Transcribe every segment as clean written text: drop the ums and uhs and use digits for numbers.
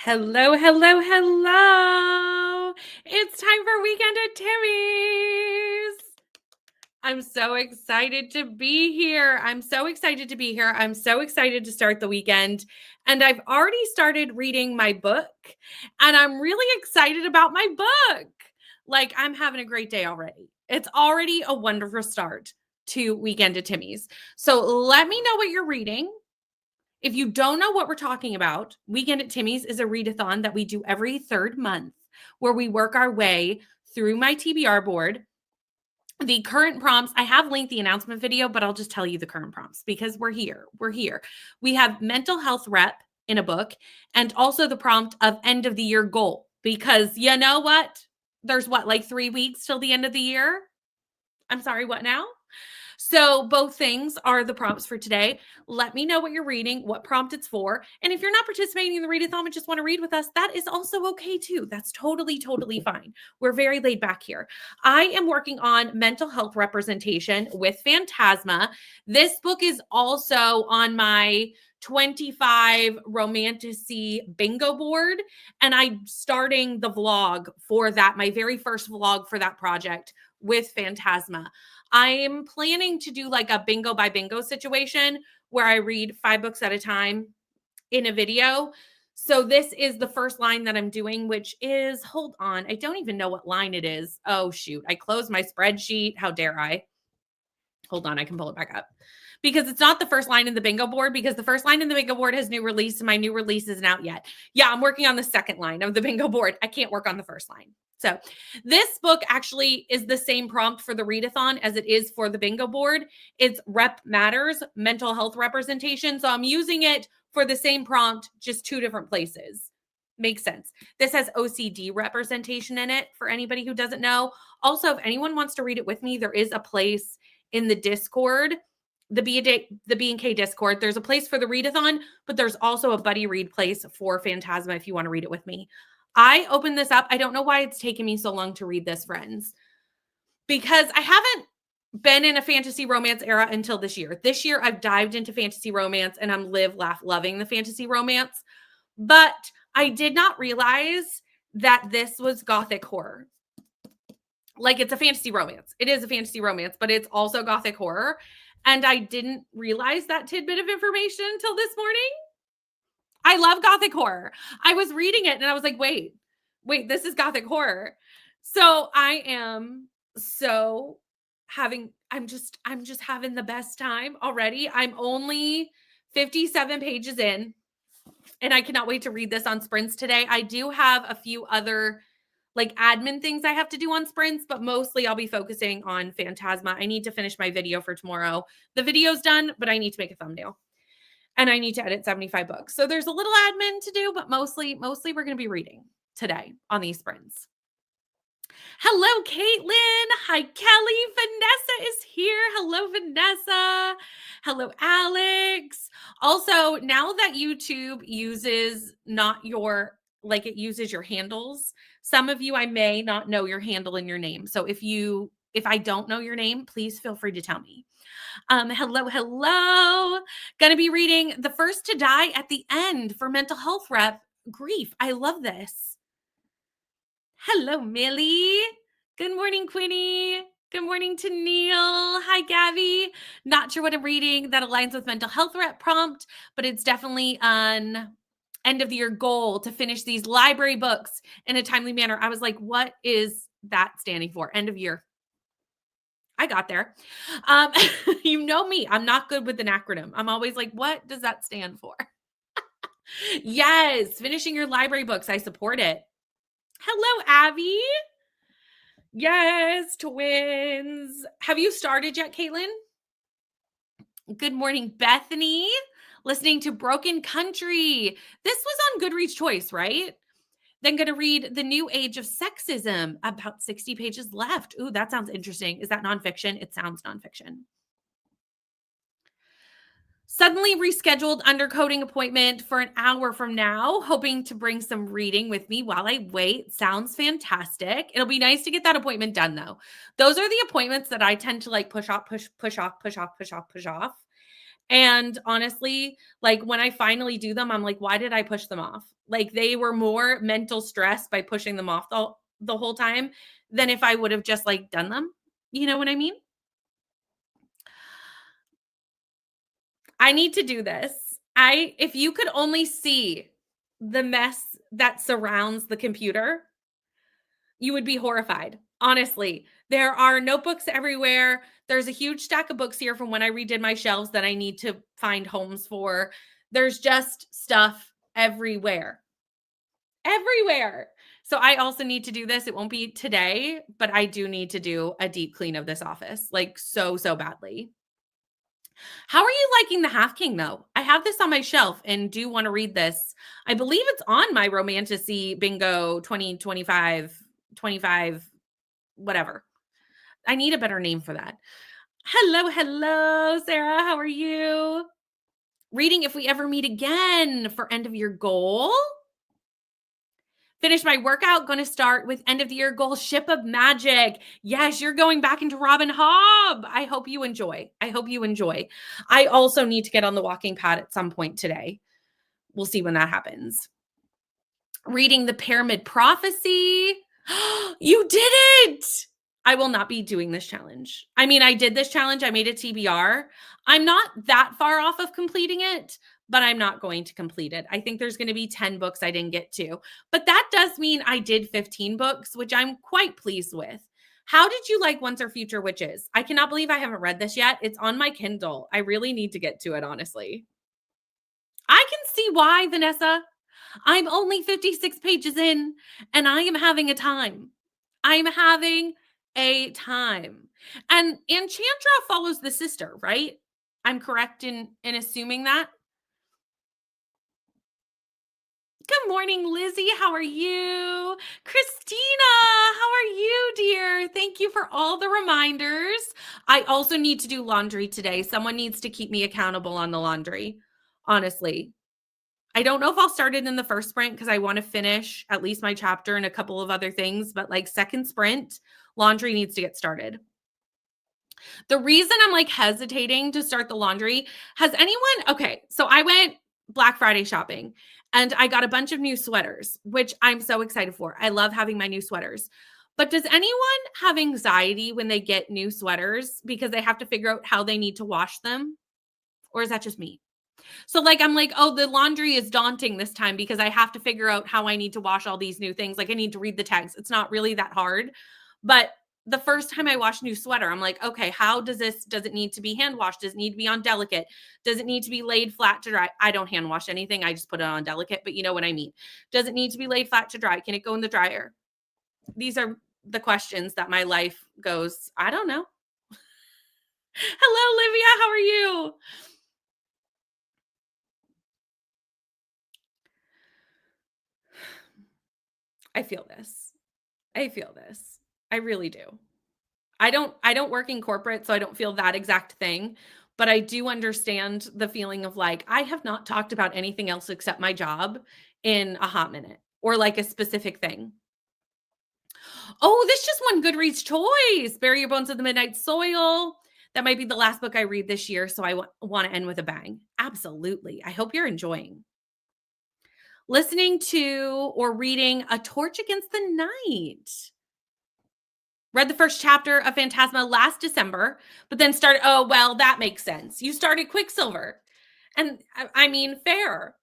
Hello, hello, hello. It's time for Weekend at Timmy's. I'm so excited to be here. I'm so excited to start the weekend. And I've already started reading my book, and I'm really excited about my book. Like, I'm having a great day already. It's already a wonderful start to Weekend at Timmy's. So let me know what you're reading. If you don't know what we're talking about, Weekend at Timmy's is a readathon that we do every third month where we work our way through my TBR board. The current prompts, I have linked the announcement video, but I'll just tell you the current prompts because we're here. We have mental health rep in a book and also the prompt of end of the year goal because you know what? There's like 3 weeks till the end of the year. I'm sorry, what now? So both things are the prompts for today. Let me know what you're reading, what prompt it's for. And if you're not participating in the readathon and just want to read with us, that is also okay too. That's totally fine. We're very laid back here. I am working on mental health representation with Phantasma. This book is also on my 25 romantasy bingo board. And I'm starting the vlog for that, my very first vlog for that project with Phantasma. I'm planning to do like a bingo by bingo situation where I read 5 books at a time in a video. So this is the first line that I'm doing, which is, hold on, I don't even know what line it is. Oh, shoot. I closed my spreadsheet. How dare I? Hold on, I can pull it back up. Because it's not the first line in the bingo board, because the first line in the bingo board has new release, and my new release isn't out yet. Yeah, I'm working on the second line of the bingo board. I can't work on the first line. So this book actually is the same prompt for the readathon as it is for the bingo board. It's Rep Matters, mental health representation. So I'm using it for the same prompt, just 2 different places. Makes sense. This has OCD representation in it for anybody who doesn't know. Also, if anyone wants to read it with me, there is a place in the Discord, the B&K Discord. There's a place for the readathon, but there's also a buddy read place for Phantasma if you want to read it with me. I opened this up. I don't know why it's taken me so long to read this, friends, because I haven't been in a fantasy romance era until this year. This year, I've dived into fantasy romance, and I'm loving the fantasy romance. But I did not realize that this was gothic horror. Like, it's a fantasy romance. It is a fantasy romance, but it's also gothic horror. And I didn't realize that tidbit of information until this morning. I love gothic horror. I was reading it and I was like, wait, this is gothic horror. So I am I'm just having the best time already. I'm only 57 pages in and I cannot wait to read this on sprints today. I do have a few other like admin things I have to do on sprints, but mostly I'll be focusing on Phantasma. I need to finish my video for tomorrow. The video's done, but I need to make a thumbnail. And I need to edit 75 books. So there's a little admin to do, but mostly we're going to be reading today on these sprints. Hello, Caitlin. Hi, Kelly. Vanessa is here. Hello, Vanessa. Hello, Alex. Also, now that YouTube uses it uses your handles, some of you, I may not know your handle and your name. So if I don't know your name, please feel free to tell me. Hello. Gonna be reading The First to Die at the End for mental health rep. Grief. I love this. Hello, Millie. Good morning, Quinny. Good morning to Neil. Hi, Gabby. Not sure what I'm reading that aligns with mental health rep prompt, but it's definitely an end of the year goal to finish these library books in a timely manner. I was like, what is that standing for? End of year. I got there. You know me. I'm not good with an acronym. I'm always like, what does that stand for? Yes, finishing your library books. I support it. Hello, Abby. Yes, twins. Have you started yet, Caitlin? Good morning, Bethany. Listening to Broken Country. This was on Goodreads Choice, right? Then going to read The New Age of Sexism, about 60 pages left. Ooh, that sounds interesting. Is that nonfiction? It sounds nonfiction. Suddenly rescheduled undercoating appointment for an hour from now, hoping to bring some reading with me while I wait. Sounds fantastic. It'll be nice to get that appointment done, though. Those are the appointments that I tend to like push off. And honestly, like when I finally do them, I'm like, why did I push them off? Like they were more mental stress by pushing them off the whole time than if I would have just like done them. You know what I mean? I need to do this. If you could only see the mess that surrounds the computer, you would be horrified. Honestly, there are notebooks everywhere. There's a huge stack of books here from when I redid my shelves that I need to find homes for. There's just stuff everywhere. Everywhere. So I also need to do this. It won't be today, but I do need to do a deep clean of this office, like so badly. How are you liking The Half King though? I have this on my shelf and do want to read this. I believe it's on my Romantasy Bingo 2025 25 whatever. I need a better name for that. Hello, Sarah. How are you? Reading If We Ever Meet Again for end of year goal. Finish my workout. Going to start with end of the year goal, Ship of Magic. Yes, you're going back into Robin Hobb. I hope you enjoy. I also need to get on the walking pad at some point today. We'll see when that happens. Reading The Pyramid Prophecy. You did it! I will not be doing this challenge. I mean, I did this challenge. I made a TBR. I'm not that far off of completing it, but I'm not going to complete it. I think there's going to be 10 books I didn't get to. But that does mean I did 15 books, which I'm quite pleased with. How did you like Once or Future Witches? I cannot believe I haven't read this yet. It's on my Kindle. I really need to get to it, honestly. I can see why, Vanessa. I'm only 56 pages in and I am having a time. I'm having a time. And Enchantra follows the sister, right? I'm correct in assuming that. Good morning, Lizzie. How are you? Christina, how are you, dear? Thank you for all the reminders. I also need to do laundry today. Someone needs to keep me accountable on the laundry, honestly. I don't know if I'll start it in the first sprint because I want to finish at least my chapter and a couple of other things, but like second sprint, laundry needs to get started. The reason I'm like hesitating to start the laundry, so I went Black Friday shopping and I got a bunch of new sweaters, which I'm so excited for. I love having my new sweaters. But does anyone have anxiety when they get new sweaters because they have to figure out how they need to wash them? Or is that just me? So like, I'm like, oh, the laundry is daunting this time because I have to figure out how I need to wash all these new things. Like I need to read the tags. It's not really that hard. But the first time I wash a new sweater, I'm like, okay, does it need to be hand washed? Does it need to be on delicate? Does it need to be laid flat to dry? I don't hand wash anything. I just put it on delicate, but you know what I mean. Does it need to be laid flat to dry? Can it go in the dryer? These are the questions that my life goes, I don't know. Hello, Livia. How are you? I feel this. I really do. I don't work in corporate, so I don't feel that exact thing, but I do understand the feeling of like, I have not talked about anything else except my job in a hot minute or like a specific thing. Oh, this just won Goodreads choice. Bury Your Bones in the Midnight Soil. That might be the last book I read this year, so I want to end with a bang. Absolutely. I hope you're enjoying. Listening to or reading A Torch Against the Night. Read the first chapter of Phantasma last December, but then that makes sense. You started Quicksilver. And I mean, fair.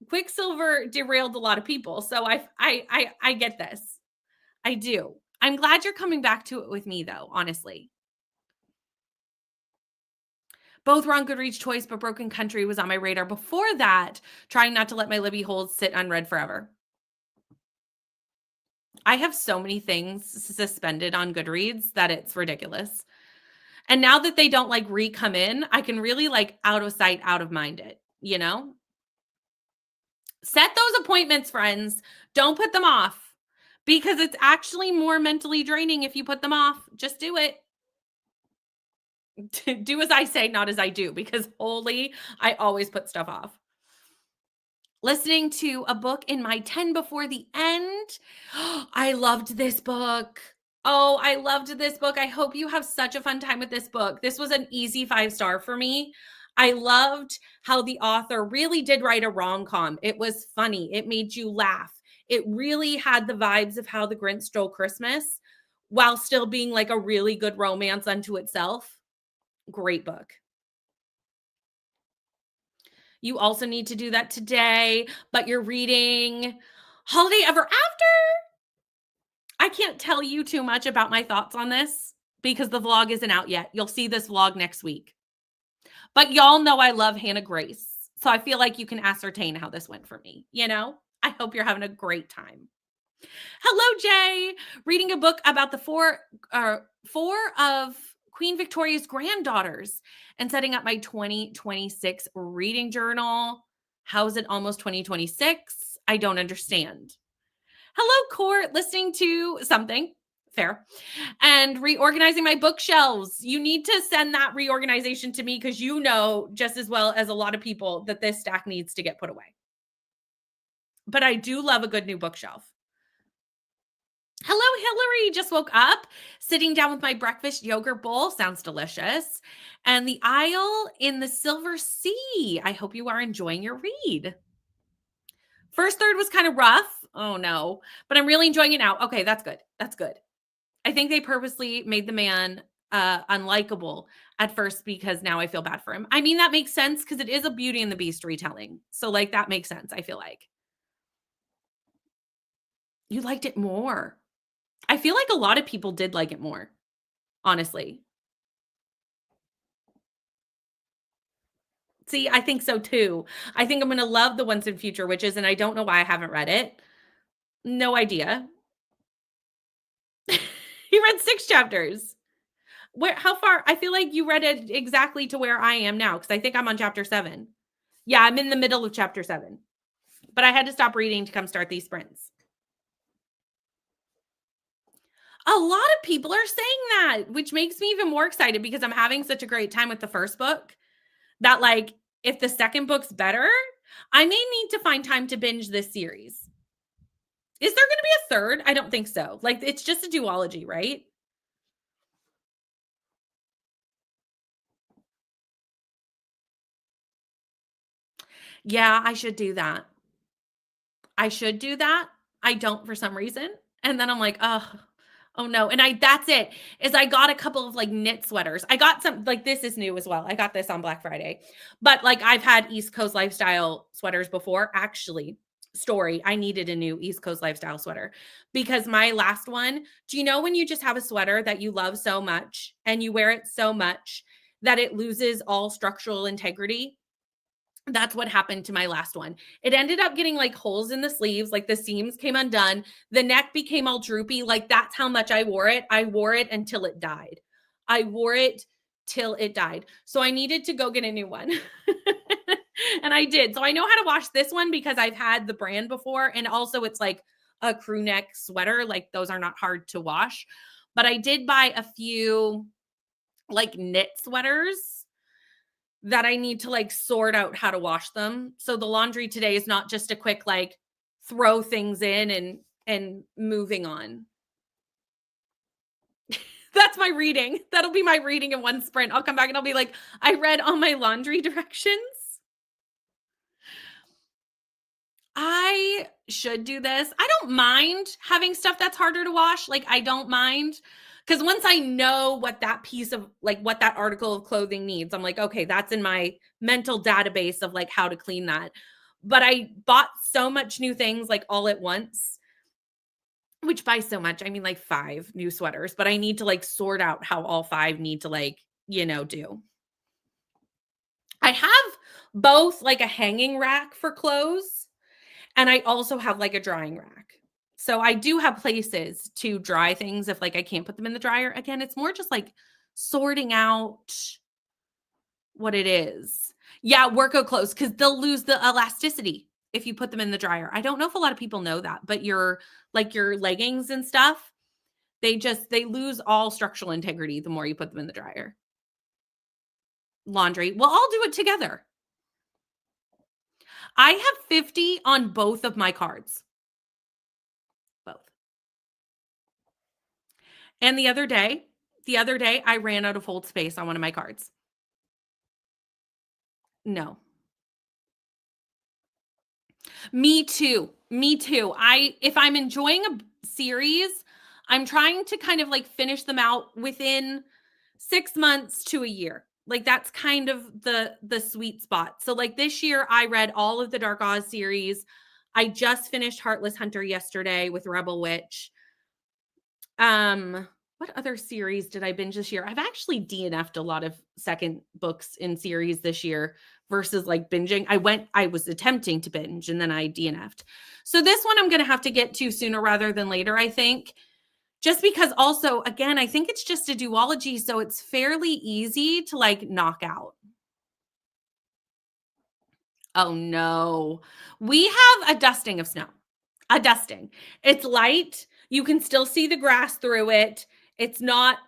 Quicksilver derailed a lot of people. So I get this. I do. I'm glad you're coming back to it with me though, honestly. Both were on Goodreads choice, but Broken Country was on my radar before that, trying not to let my Libby holes sit unread forever. I have so many things suspended on Goodreads that it's ridiculous. And now that they don't like come in, I can really like out of sight, out of mind it, you know? Set those appointments, friends. Don't put them off because it's actually more mentally draining if you put them off. Just do it. Do as I say, not as I do, because holy, I always put stuff off. Listening to a book in my 10 before the end. I loved this book. Oh, I loved this book. I hope you have such a fun time with this book. This was an easy 5-star for me. I loved how the author really did write a rom-com. It was funny. It made you laugh. It really had the vibes of How the Grinch Stole Christmas while still being like a really good romance unto itself. Great book. You also need to do that today, but you're reading Holiday Ever After. I can't tell you too much about my thoughts on this because the vlog isn't out yet. You'll see this vlog next week. But y'all know I love Hannah Grace. So I feel like you can ascertain how this went for me, you know? I hope you're having a great time. Hello, Jay. Reading a book about the four of Queen Victoria's granddaughters and setting up my 2026 reading journal. How is it almost 2026? I don't understand. Hello, Court. Listening to something. Fair. And reorganizing my bookshelves. You need to send that reorganization to me because you know just as well as a lot of people that this stack needs to get put away. But I do love a good new bookshelf. Hello, Hillary. Just woke up, sitting down with my breakfast yogurt bowl. Sounds delicious. And the aisle in the Silver Sea. I hope you are enjoying your read. First third was kind of rough. Oh no, but I'm really enjoying it now. Okay, that's good. That's good. I think they purposely made the man unlikable at first because now I feel bad for him. I mean, that makes sense because it is a Beauty and the Beast retelling. So, like, that makes sense, I feel like. You liked it more. I feel like a lot of people did like it more, honestly. See, I think so too. I think I'm going to love the Once and Future Witches, and I don't know why I haven't read it. No idea. You read 6 chapters. Where how far? I feel like you read it exactly to where I am now because I think I'm on chapter 7. Yeah, I'm in the middle of chapter 7. But I had to stop reading to come start these sprints. A lot of people are saying that, which makes me even more excited because I'm having such a great time with the first book that, like, if the second book's better, I may need to find time to binge this series. Is there going to be a third? I don't think so. Like, it's just a duology, right? Yeah, I should do that. I should do that. I don't for some reason. And then I'm like, oh no. And that's it. Is I got a couple of like knit sweaters. I got some like this is new as well. I got this on Black Friday. But like I've had East Coast lifestyle sweaters before. Actually, story, I needed a new East Coast lifestyle sweater because my last one, do you know when you just have a sweater that you love so much and you wear it so much that it loses all structural integrity? That's what happened to my last one. It ended up getting like holes in the sleeves, like the seams came undone. The neck became all droopy. Like that's how much I wore it. I wore it until it died. I wore it till it died. So I needed to go get a new one. And I did. So I know how to wash this one because I've had the brand before. And also it's like a crew neck sweater. Like those are not hard to wash. But I did buy a few like knit sweaters that I need to like sort out how to wash them. So the laundry today is not just a quick like throw things in and moving on. That's my reading. That'll be my reading in one sprint. I'll come back and I'll be like, I read all my laundry directions. I should do this. I don't mind having stuff that's harder to wash. Like I don't mind because once I know what that piece of like what that article of clothing needs, I'm like, okay, that's in my mental database of like how to clean that. But I bought so much new things like all at once, which by so much, I mean like 5 new sweaters, but I need to like sort out how all 5 need to like, do. I have both like a hanging rack for clothes and I also have like a drying rack. So I do have places to dry things if like I can't put them in the dryer. Again, it's more just like sorting out what it is. Yeah, workout clothes because they'll lose the elasticity if you put them in the dryer. I don't know if a lot of people know that, but your leggings and stuff, they lose all structural integrity the more you put them in the dryer. Laundry. Well, I'll do it together. I have 50 on both of my cards. Both. And the other day, I ran out of hold space on one of my cards. No. Me too. Me too. If I'm enjoying a series, I'm trying to kind of like finish them out within 6 months to a year. Like that's kind of the sweet spot. So like this year I read all of the Dark Oz series. I just finished Heartless Hunter yesterday with Rebel Witch. What other series did I binge this year? I've actually DNF'd a lot of second books in series this year versus like binging. I was attempting to binge and then I DNF'd. So this one I'm going to have to get to sooner rather than later, I think. Just because also, again, I think it's just a duology, so it's fairly easy to like knock out. Oh no. We have a dusting of snow. A dusting. It's light. You can still see the grass through it. It's not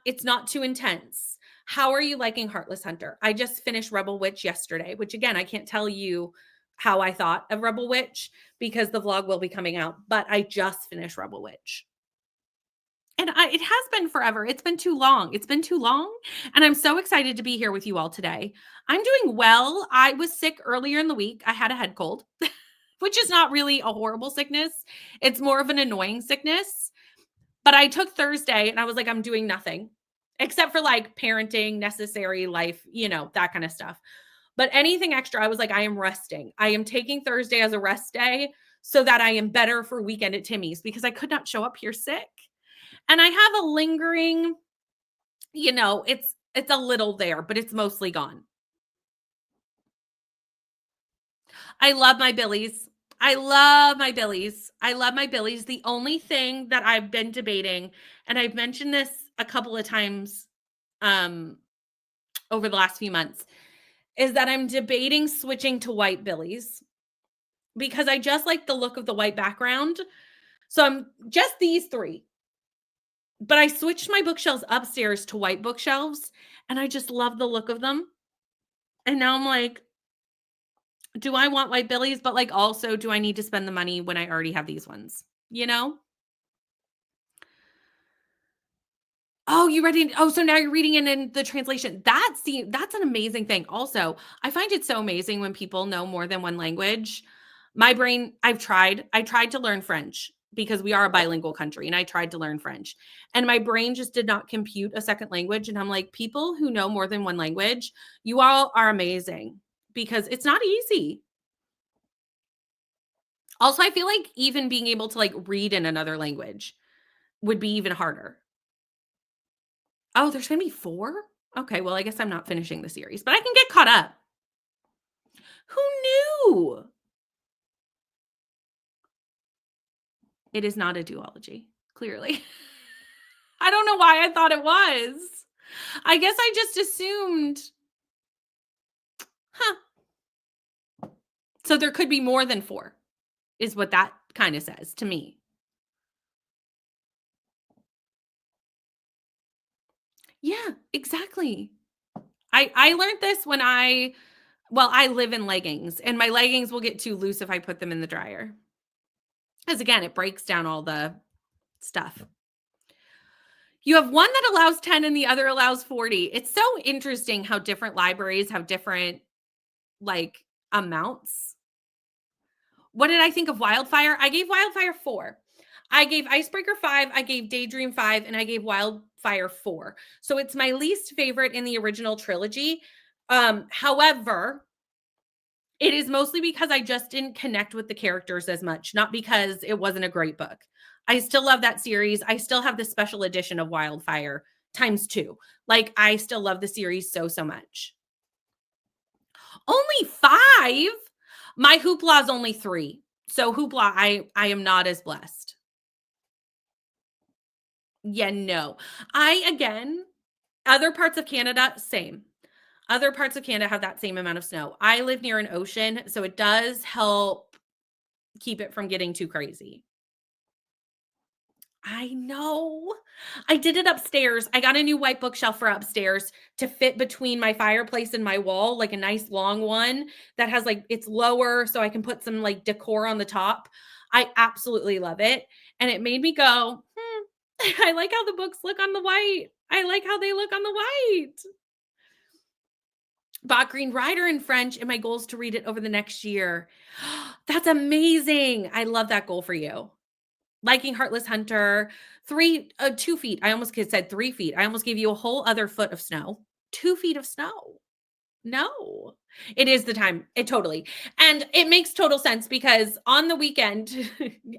too intense. How are you liking Heartless Hunter? I just finished Rebel Witch yesterday, which again, I can't tell you how I thought of Rebel Witch because the vlog will be coming out, but I just finished Rebel Witch. And it has been forever. It's been too long. It's been too long. And I'm so excited to be here with you all today. I'm doing well. I was sick earlier in the week. I had a head cold, which is not really a horrible sickness. It's more of an annoying sickness. But I took Thursday and I was like, I'm doing nothing except for like parenting, necessary life, that kind of stuff. But anything extra, I was like, I am resting. I am taking Thursday as a rest day so that I am better for weekend at Timmy's because I could not show up here sick. And I have a lingering, it's a little there, but it's mostly gone. I love my Billies. I love my Billies. I love my Billies. The only thing that I've been debating, and I've mentioned this a couple of times over the last few months, is that I'm debating switching to white Billies because I just like the look of the white background. So I'm just these three. But I switched my bookshelves upstairs to white bookshelves, and I just love the look of them. And now I'm like, do I want white Billies? But like, also, do I need to spend the money when I already have these ones? You know? Oh, you read it? Oh, so now you're reading it in the translation. That's an amazing thing. Also, I find it so amazing when people know more than one language. My brain, I tried to learn French because we are a bilingual country and I tried to learn French. And my brain just did not compute a second language. And I'm like, people who know more than one language, you all are amazing because it's not easy. Also, I feel like even being able to like read in another language would be even harder. Oh, there's gonna be 4? Okay, well, I guess I'm not finishing the series, but I can get caught up. Who knew? It is not a duology, clearly. I don't know why I thought it was. I guess I just assumed. Huh. So there could be more than 4, is what that kinda says to me. Yeah, exactly. I learned this when I live in leggings, and my leggings will get too loose if I put them in the dryer. Because again, it breaks down all the stuff. You have one that allows 10 and the other allows 40. It's so interesting how different libraries have different like amounts. What did I think of Wildfire? I gave Wildfire 4. I gave Icebreaker 5, I gave Daydream 5, and I gave Wildfire 4. So it's my least favorite in the original trilogy. However, it is mostly because I just didn't connect with the characters as much, not because it wasn't a great book. I still love that series. I still have the special edition of Wildfire times 2. Like, I still love the series so, so much. Only 5? My Hoopla is only 3. So Hoopla, I am not as blessed. Yeah, no. Again, other parts of Canada, same. Other parts of Canada have that same amount of snow. I live near an ocean, so it does help keep it from getting too crazy. I know. I did it upstairs. I got a new white bookshelf for upstairs to fit between my fireplace and my wall, like a nice long one that has like it's lower so I can put some like decor on the top. I absolutely love it. And it made me go, I like how the books look on the white. I like how they look on the white. Bought Green Rider in French, and my goal is to read it over the next year. That's amazing. I love that goal for you. Liking Heartless Hunter, 2 feet. I almost said 3 feet. I almost gave you a whole other foot of snow. 2 feet of snow. No. It is the time. It totally. And it makes total sense because on the weekend,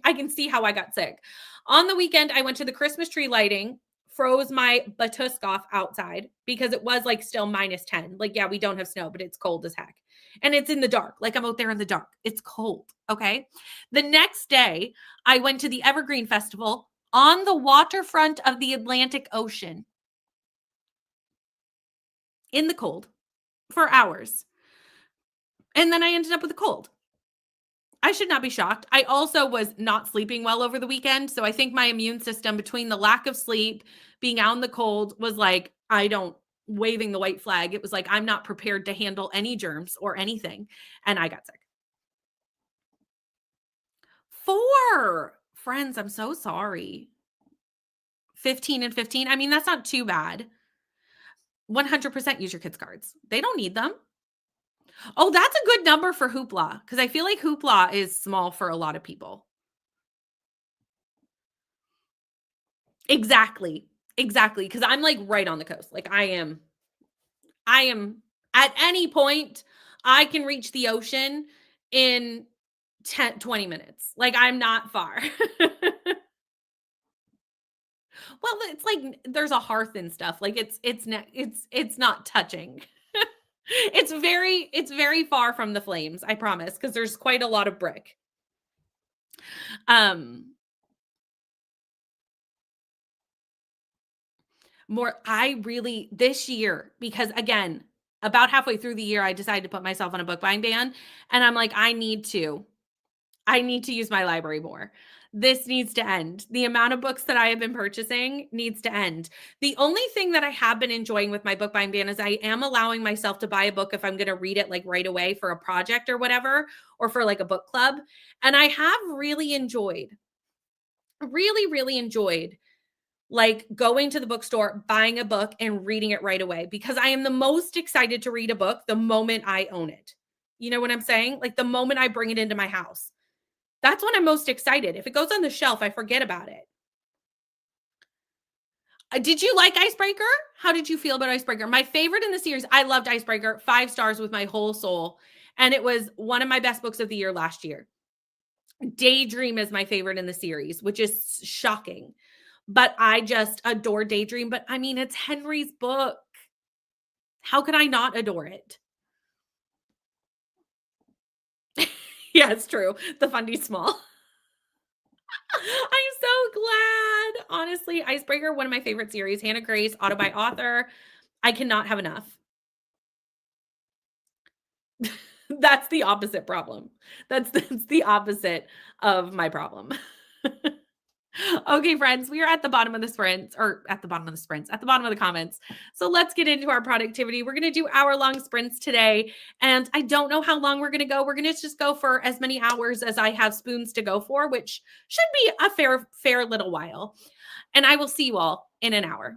I can see how I got sick. On the weekend, I went to the Christmas tree lighting, froze my batusk off outside because it was like still -10. Like, yeah, we don't have snow, but it's cold as heck. And it's in the dark. Like, I'm out there in the dark. It's cold. Okay. The next day, I went to the Evergreen Festival on the waterfront of the Atlantic Ocean in the cold for hours. And then I ended up with a cold. I should not be shocked. I also was not sleeping well over the weekend. So I think my immune system, between the lack of sleep, being out in the cold, was like, I don't, waving the white flag. It was like, I'm not prepared to handle any germs or anything. And I got sick. 4 friends. I'm so sorry. 15 and 15. I mean, that's not too bad. 100% use your kids' cards. They don't need them. Oh, that's a good number for Hoopla because I feel like Hoopla is small for a lot of people. Exactly. Exactly. Because 'cause I'm, like, right on the coast. Like, I am at any point, I can reach the ocean in 10-20 minutes. Like, I'm not far. Well, it's like there's a hearth and stuff. Like, it's not touching. It's very far from the flames, I promise, because there's quite a lot of brick. Um More I really this year because again, about halfway through the year, I decided to put myself on a book buying ban, and I'm like, I need to use my library more. This needs to end. The amount of books that I have been purchasing needs to end. The only thing that I have been enjoying with my book buying ban is I am allowing myself to buy a book if I'm gonna read it, like, right away for a project or whatever, or for, like, a book club, and I have really, really enjoyed like going to the bookstore, buying a book, and reading it right away because I am the most excited to read a book the moment I own it. You know what I'm saying? Like the moment I bring it into my house. That's when I'm most excited. If it goes on the shelf, I forget about it. Did you like Icebreaker? How did you feel about Icebreaker? My favorite in the series, I loved Icebreaker, 5 stars with my whole soul. And it was one of my best books of the year last year. Daydream is my favorite in the series, which is shocking. But I just adore Daydream. But I mean, it's Henry's book. How could I not adore it? Yeah, it's true. The fundy's small. I'm so glad. Honestly, Icebreaker, one of my favorite series. Hannah Grace, auto by author. I cannot have enough. That's the opposite problem. That's the opposite of my problem. Okay, friends, we are at the bottom of the sprints, or at the bottom of the sprints, at the bottom of the comments. So let's get into our productivity. We're going to do hour-long sprints today, and I don't know how long we're going to go. We're going to just go for as many hours as I have spoons to go for, which should be a fair little while. And I will see you all in an hour.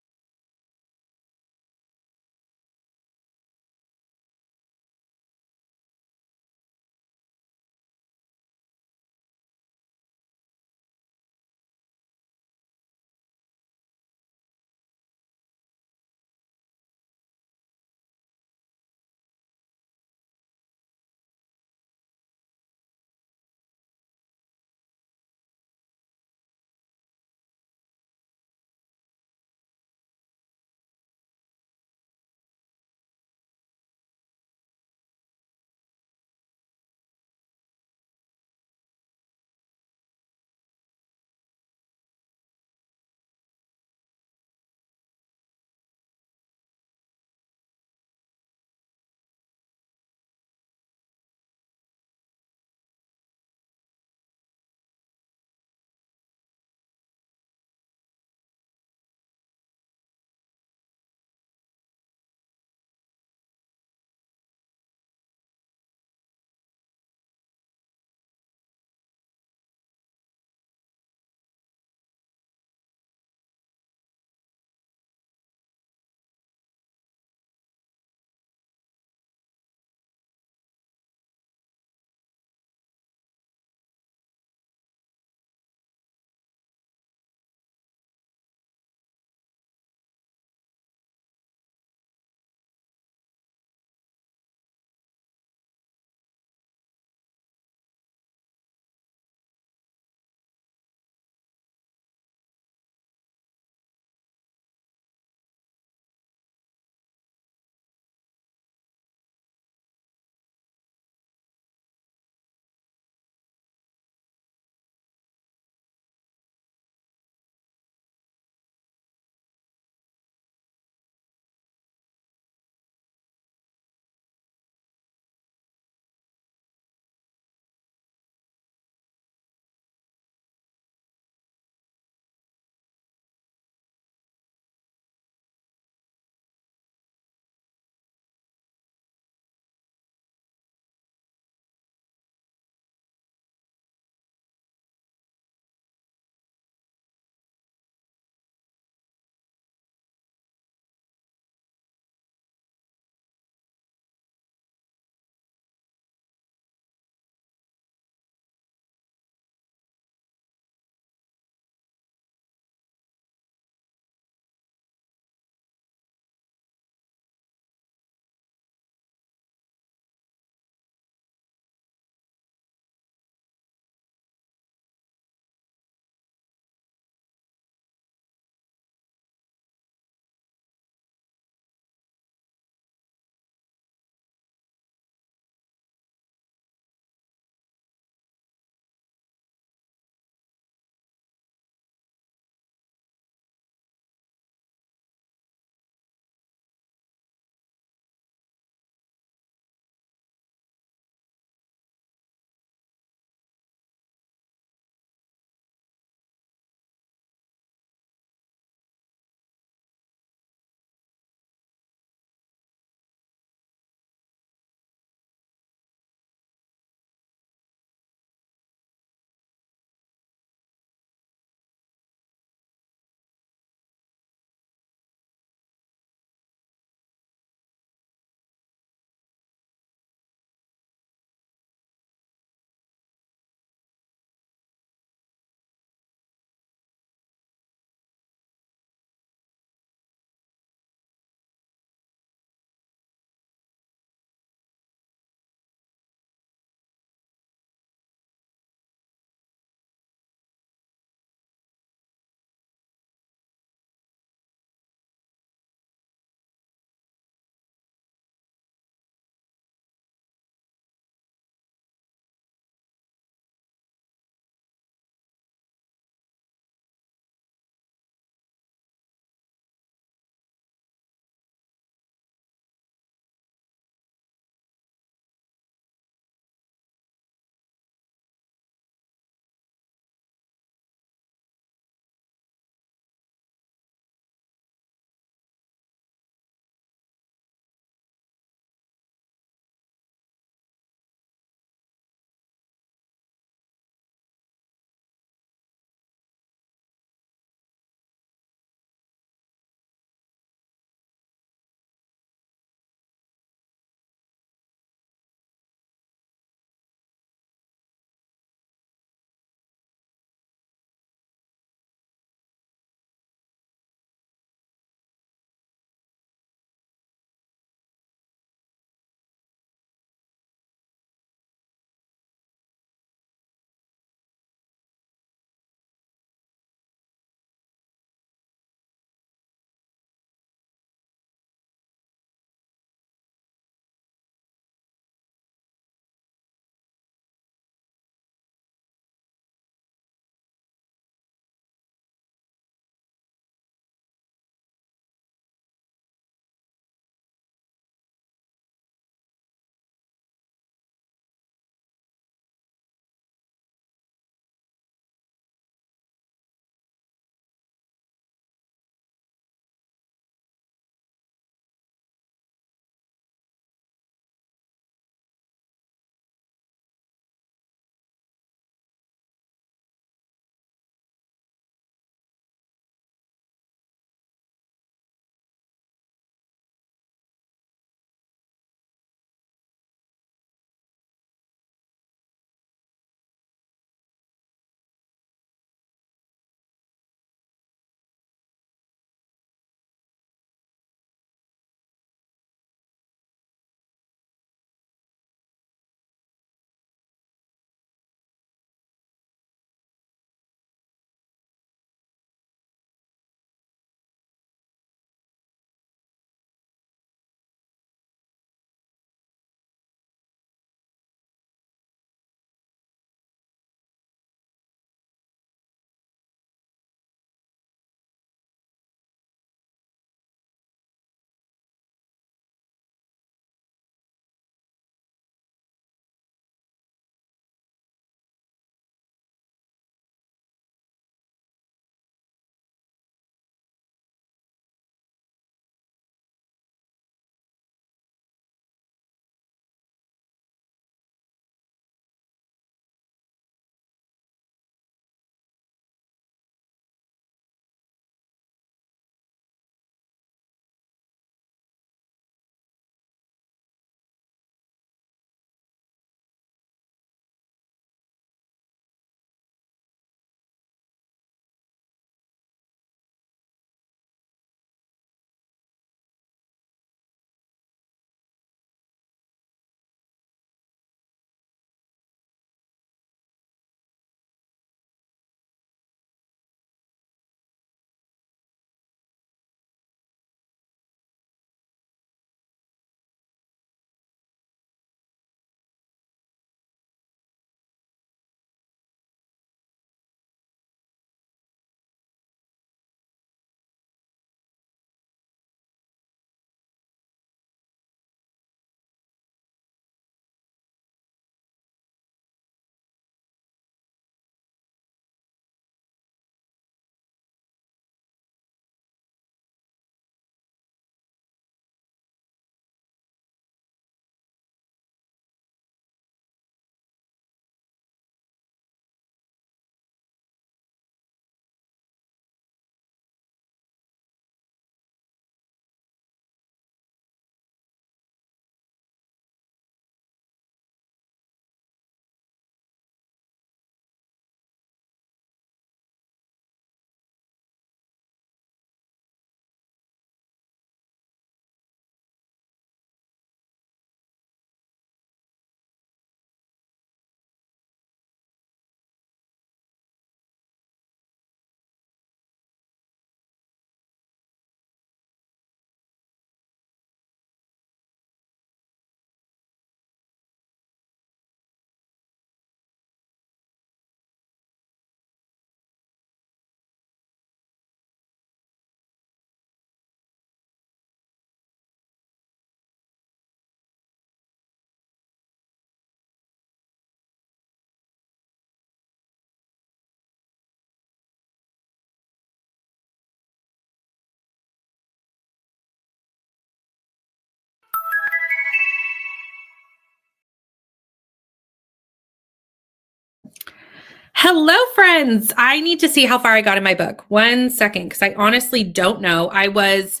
Hello, friends. I need to see how far I got in my book. 1 second, because I honestly don't know. I was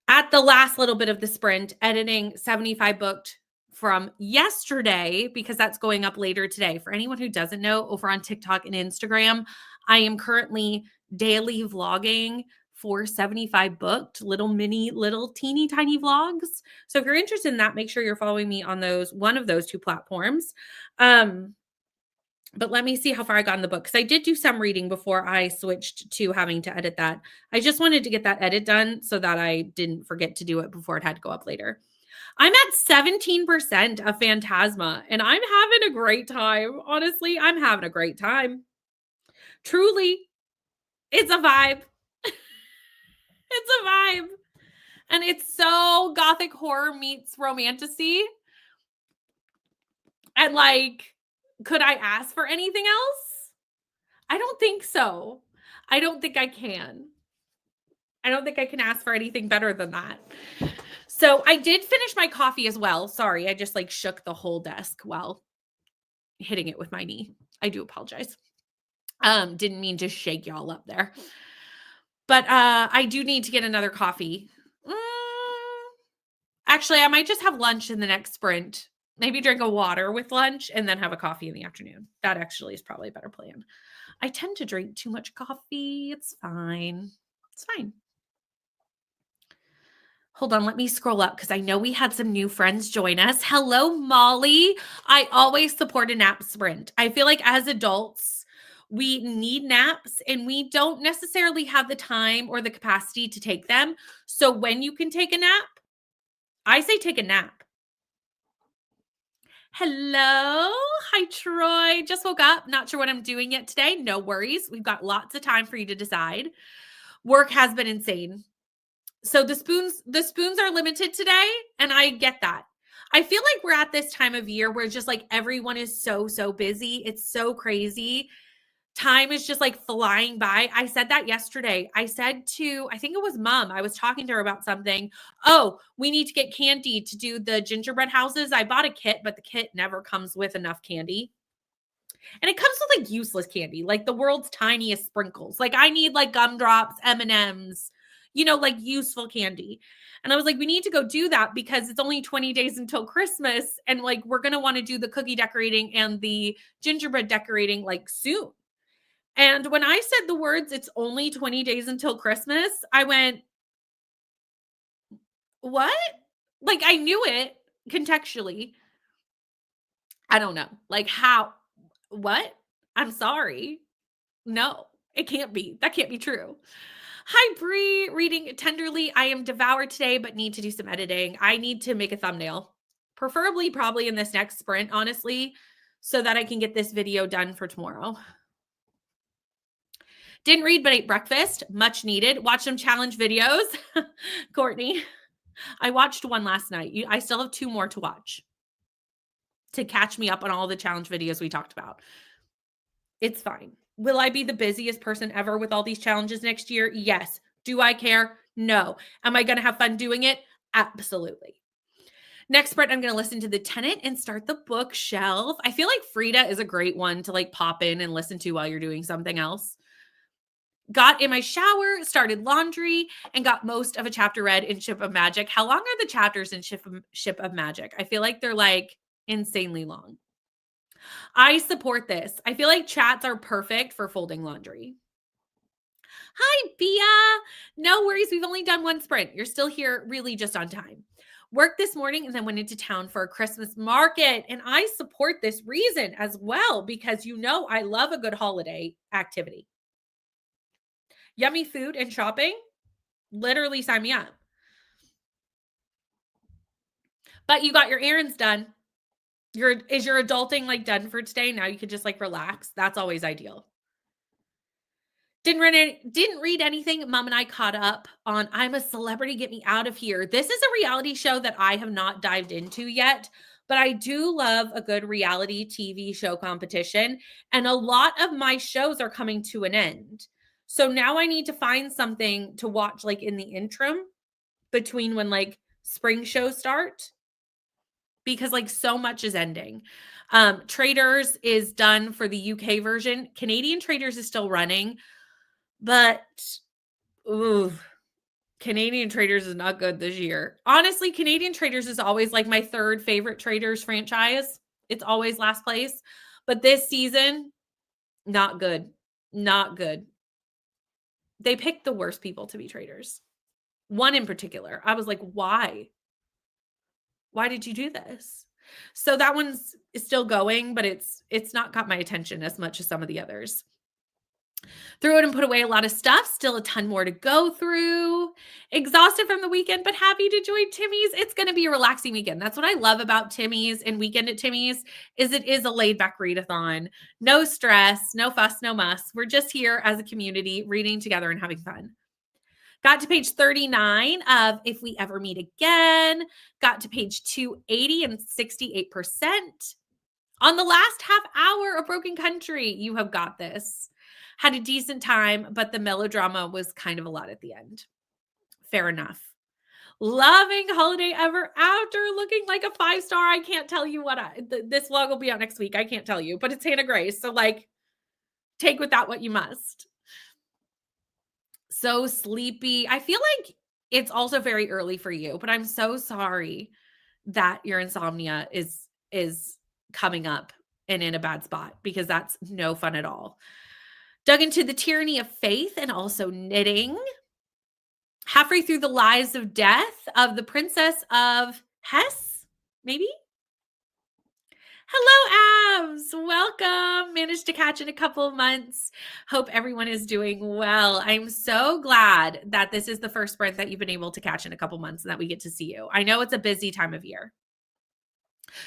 at the last little bit of the sprint editing 75 booked from yesterday because that's going up later today. For anyone who doesn't know, over on TikTok and Instagram, I am currently daily vlogging for 75 booked little teeny tiny vlogs. So if you're interested in that, make sure you're following me on one of those two platforms. But let me see how far I got in the book, because I did do some reading before I switched to having to edit that. I just wanted to get that edit done so that I didn't forget to do it before it had to go up later. I'm at 17% of Phantasma, and I'm having a great time. Honestly, I'm having a great time. Truly, it's a vibe. It's a vibe. And it's so gothic horror meets romantasy. And could I ask for anything else? I don't think so. I don't think I can. I don't think I can ask for anything better than that. So I did finish my coffee as well. Sorry, I just shook the whole desk while hitting it with my knee. I do apologize. Didn't mean to shake y'all up there. But I do need to get another coffee. Actually, I might just have lunch in the next sprint. Maybe drink a water with lunch and then have a coffee in the afternoon. That actually is probably a better plan. I tend to drink too much coffee. It's fine. It's fine. Hold on, let me scroll up because I know we had some new friends join us. Hello, Molly. I always support a nap sprint. I feel like as adults, we need naps and we don't necessarily have the time or the capacity to take them. So when you can take a nap, I say take a nap. Hello. Hi, Troy. Just woke up. Not sure what I'm doing yet today. No worries. We've got lots of time for you to decide. Work has been insane. So the spoons are limited today, and I get that. I feel like we're at this time of year where just everyone is so busy. It's so crazy. Time is just flying by. I said that yesterday. I said to, I think it was Mom, I was talking to her about something. Oh, we need to get candy to do the gingerbread houses. I bought a kit, but the kit never comes with enough candy. And it comes with useless candy, the world's tiniest sprinkles. I need gumdrops, M&Ms, useful candy. And I was we need to go do that because it's only 20 days until Christmas. And we're going to want to do the cookie decorating and the gingerbread decorating soon. And when I said the words, it's only 20 days until Christmas, I went, what? I knew it contextually. I don't know. How? What? I'm sorry. No, it can't be. That can't be true. Hi, Bree. Reading tenderly. I am devoured today, but need to do some editing. I need to make a thumbnail, preferably probably in this next sprint, honestly, so that I can get this video done for tomorrow. Didn't read, but ate breakfast. Much needed. Watch some challenge videos. Courtney, I watched one last night. I still have 2 more to watch to catch me up on all the challenge videos we talked about. It's fine. Will I be the busiest person ever with all these challenges next year? Yes. Do I care? No. Am I going to have fun doing it? Absolutely. Next sprint, I'm going to listen to The Tenant and start the bookshelf. I feel like Frida is a great one to pop in and listen to while you're doing something else. Got in my shower, started laundry, and got most of a chapter read in Ship of Magic. How long are the chapters in Ship of Magic? I feel like they're insanely long. I support this. I feel like chats are perfect for folding laundry. Hi, Bia. No worries. We've only done 1 sprint. You're still here really just on time. Worked this morning and then went into town for a Christmas market. And I support this reason as well because I love a good holiday activity. Yummy food and shopping, literally sign me up. But you got your errands done. Is your adulting done for today? Now you can just relax. That's always ideal. Didn't read anything. Mom and I caught up on I'm a Celebrity, Get Me Out of Here. This is a reality show that I have not dived into yet, but I do love a good reality TV show competition. And a lot of my shows are coming to an end. So now I need to find something to watch in the interim between when spring shows start, because like so much is ending. Traders is done for the UK version. Canadian Traders is still running, but ooh, Canadian Traders is not good this year. Honestly, Canadian Traders is always like my third favorite Traders franchise. It's always last place. But this season, not good. Not good. They picked the worst people to be traders. One in particular. I was like, why? Why did you do this? So that one's still going, but it's not got my attention as much as some of the others. Threw it and put away a lot of stuff. Still a ton more to go through. Exhausted from the weekend, but happy to join Timmy's. It's going to be a relaxing weekend. That's what I love about Timmy's and Weekend at Timmy's is it is a laid-back readathon. No stress, no fuss, no muss. We're just here as a community reading together and having fun. Got to page 39 of If We Ever Meet Again. Got to page 280 and 68%. On the last half hour of Broken Country, you have got this. Had a decent time, but the melodrama was kind of a lot at the end. Fair enough. Loving Holiday Ever After, looking like a 5-star. I can't tell you what this vlog will be out next week. I can't tell you, but it's Hannah Grace. So like, take with that what you must. So sleepy. I feel like it's also very early for you, but I'm so sorry that your insomnia is coming up and in a bad spot because that's no fun at all. Dug into the tyranny of faith and also knitting. Halfway through the lies of death of the Princess of Hesse, maybe? Hello, Abs. Welcome. Managed to catch in a couple of months. Hope everyone is doing well. I'm so glad that this is the first sprint that you've been able to catch in a couple months and that we get to see you. I know it's a busy time of year.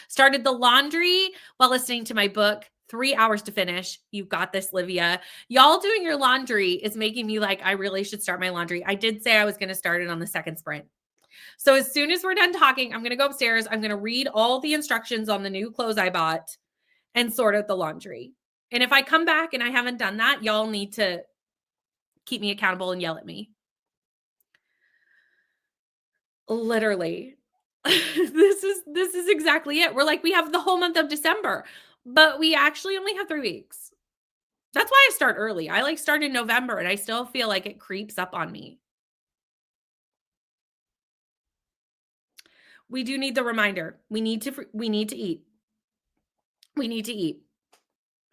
Started the laundry while listening to my book. 3 hours to finish. You got this, Livia. Y'all doing your laundry is making me like, I really should start my laundry. I did say I was going to start it on the second sprint. So as soon as we're done talking, I'm going to go upstairs. I'm going to read all the instructions on the new clothes I bought and sort out the laundry. And if I come back and I haven't done that, y'all need to keep me accountable and yell at me. Literally. This is exactly it. We're like, we have the whole month of December, but we actually only have 3 weeks. That's why I start early. I like start in November and I still feel like it creeps up on me. We do need the reminder. We need to eat. We need to eat.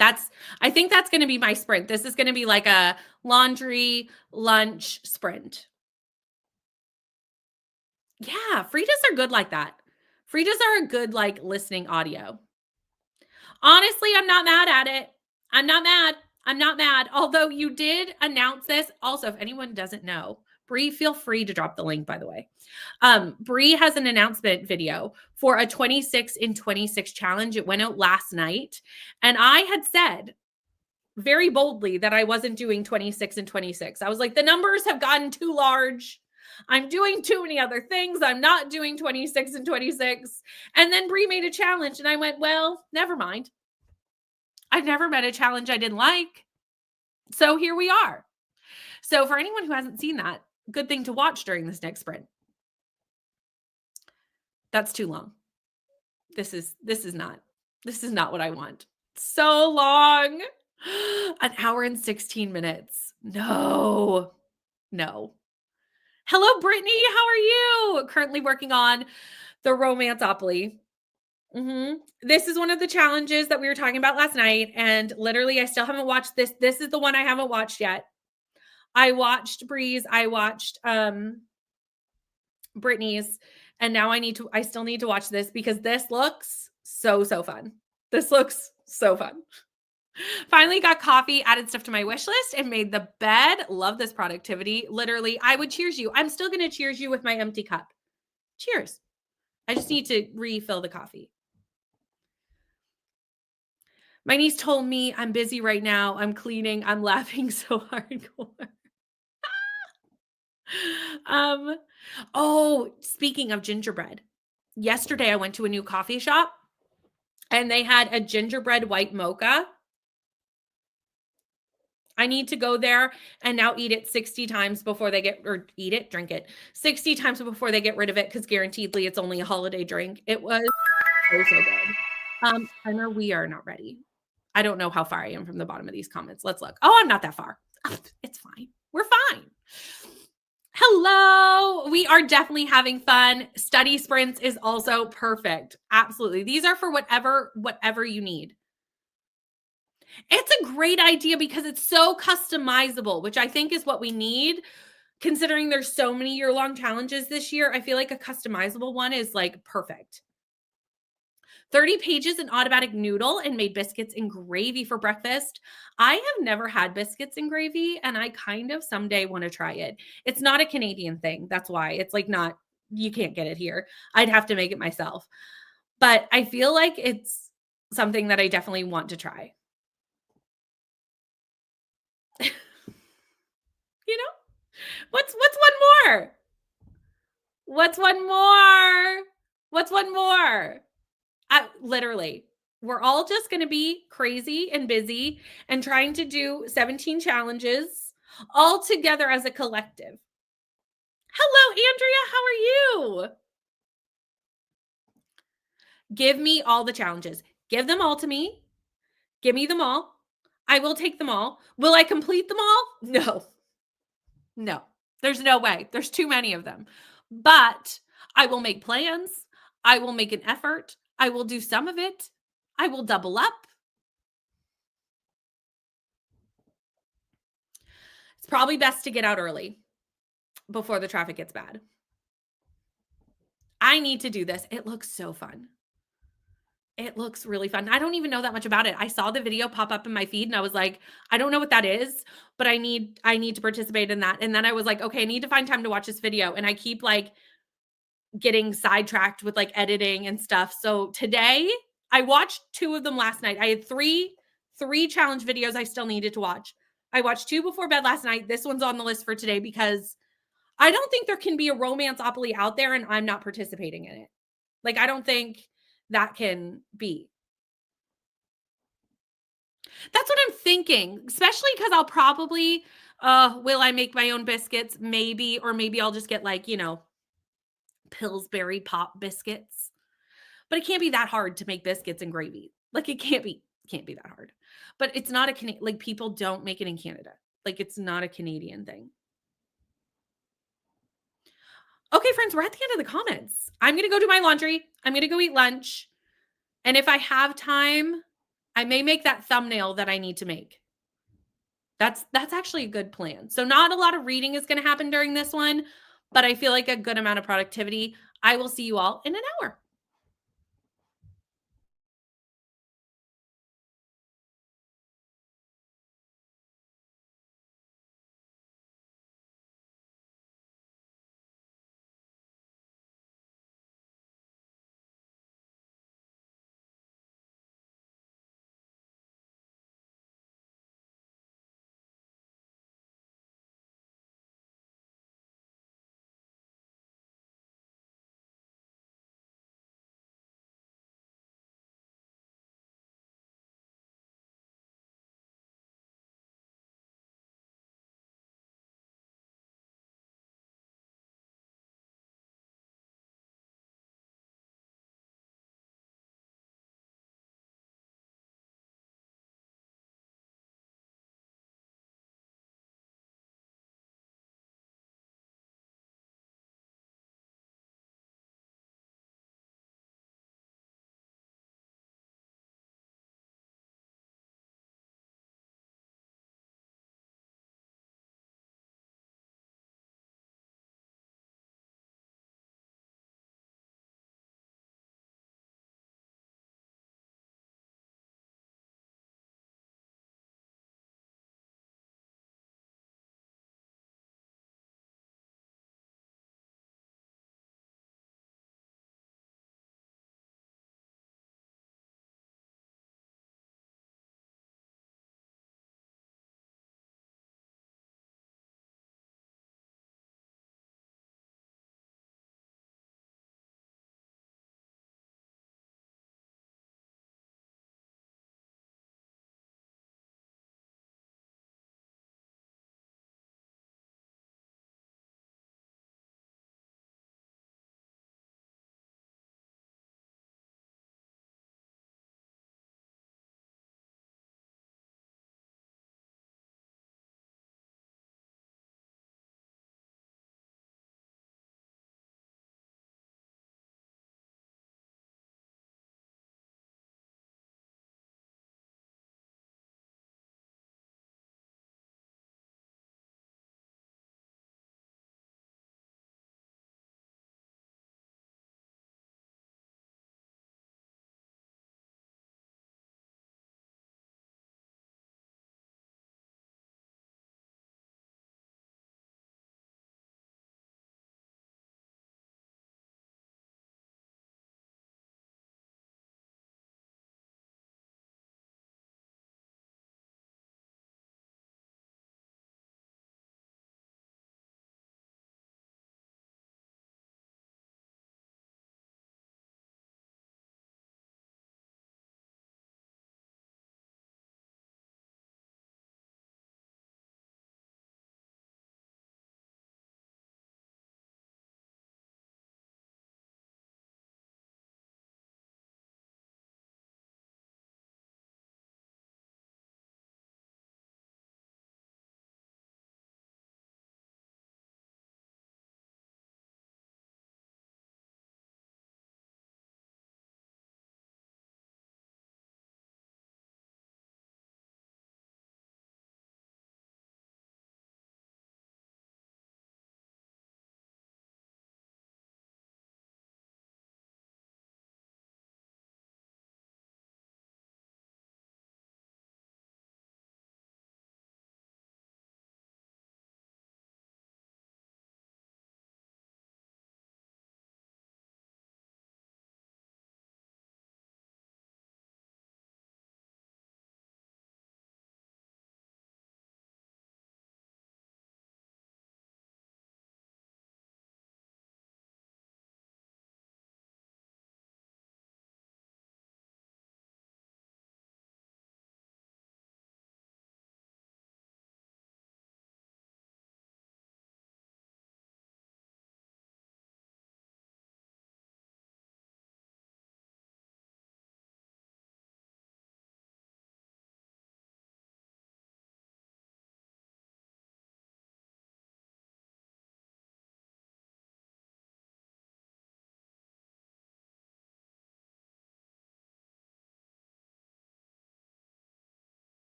I think that's going to be my sprint. This is going to be like a laundry lunch sprint. Yeah, Fridas are good like that. Fridas are a good like listening audio. Honestly, I'm not mad at it. I'm not mad. I'm not mad. Although you did announce this. Also, if anyone doesn't know, Bree, feel free to drop the link, by the way. Bree has an announcement video for a 26 in 26 challenge. It went out last night. And I had said very boldly that I wasn't doing 26 and 26. I was like, the numbers have gotten too large. I'm doing too many other things. I'm not doing 26 and 26. And then Bree made a challenge and I went, well, never mind. I've never met a challenge I didn't like. So here we are. So for anyone who hasn't seen that, good thing to watch during this next sprint. That's too long. This is not what I want. So long. An hour and 16 minutes. No. Hello, Brittany. How are you? Currently working on the Romanceopoly. This is one of the challenges that we were talking about last night. And literally, I still haven't watched this. This is the one I haven't watched yet. I watched Bree's. I watched Brittany's. And now I still need to watch this because this looks so fun. This looks so fun. Finally got coffee, added stuff to my wish list, and made the bed. Love this productivity. Literally, I would cheers you. I'm still going to cheers you with my empty cup. Cheers. I just need to refill the coffee. My niece told me I'm busy right now. I'm cleaning. I'm laughing so hardcore. Oh, speaking of gingerbread, yesterday I went to a new coffee shop and they had a gingerbread white mocha. I need to go there and now eat it 60 times before they drink it 60 times before they get rid of it because guaranteedly it's only a holiday drink. It was So, so good. Timer, we are not ready. I don't know how far I am from the bottom of these comments. Let's look. Oh, I'm not that far. It's fine. We're fine. Hello. We are definitely having fun. Study sprints is also perfect. Absolutely. These are for whatever you need. It's a great idea because it's so customizable, which I think is what we need. Considering there's so many year-long challenges this year, I feel like a customizable one is like perfect. 30 pages in automatic noodle and made biscuits and gravy for breakfast. I have never had biscuits and gravy, and I kind of someday want to try it. It's not a Canadian thing. That's why it's like not, you can't get it here. I'd have to make it myself. But I feel like it's something that I definitely want to try. You know? What's one more? What's one more? What's one more? Literally, we're all just going to be crazy and busy and trying to do 17 challenges all together as a collective. Hello, Andrea. How are you? Give me all the challenges. Give them all to me. Give me them all. I will take them all. Will I complete them all? No, no, there's no way. There's too many of them. But I will make plans. I will make an effort. I will do some of it. I will double up. It's probably best to get out early before the traffic gets bad. I need to do this. It looks so fun. It looks really fun. I don't even know that much about it. I saw the video pop up in my feed and I was like, I don't know what that is, but I need to participate in that. And then I was like, okay, I need to find time to watch this video. And I keep like getting sidetracked with like editing and stuff. So today I watched 2 of them last night. I had three challenge videos I still needed to watch. I watched 2 before bed last night. This one's on the list for today because I don't think there can be a romance-opoly out there and I'm not participating in it. Like, I don't think that can be. That's what I'm thinking, especially because I'll probably, will I make my own biscuits? Maybe, or maybe I'll just get like, Pillsbury pop biscuits. But it can't be that hard to make biscuits and gravy. Like, it can't be that hard. But it's not like people don't make it in Canada. Like, it's not a Canadian thing. Okay, friends, we're at the end of the comments. I'm going to go do my laundry. I'm going to go eat lunch. And if I have time, I may make that thumbnail that I need to make. That's actually a good plan. So not a lot of reading is going to happen during this one, but I feel like a good amount of productivity. I will see you all in an hour.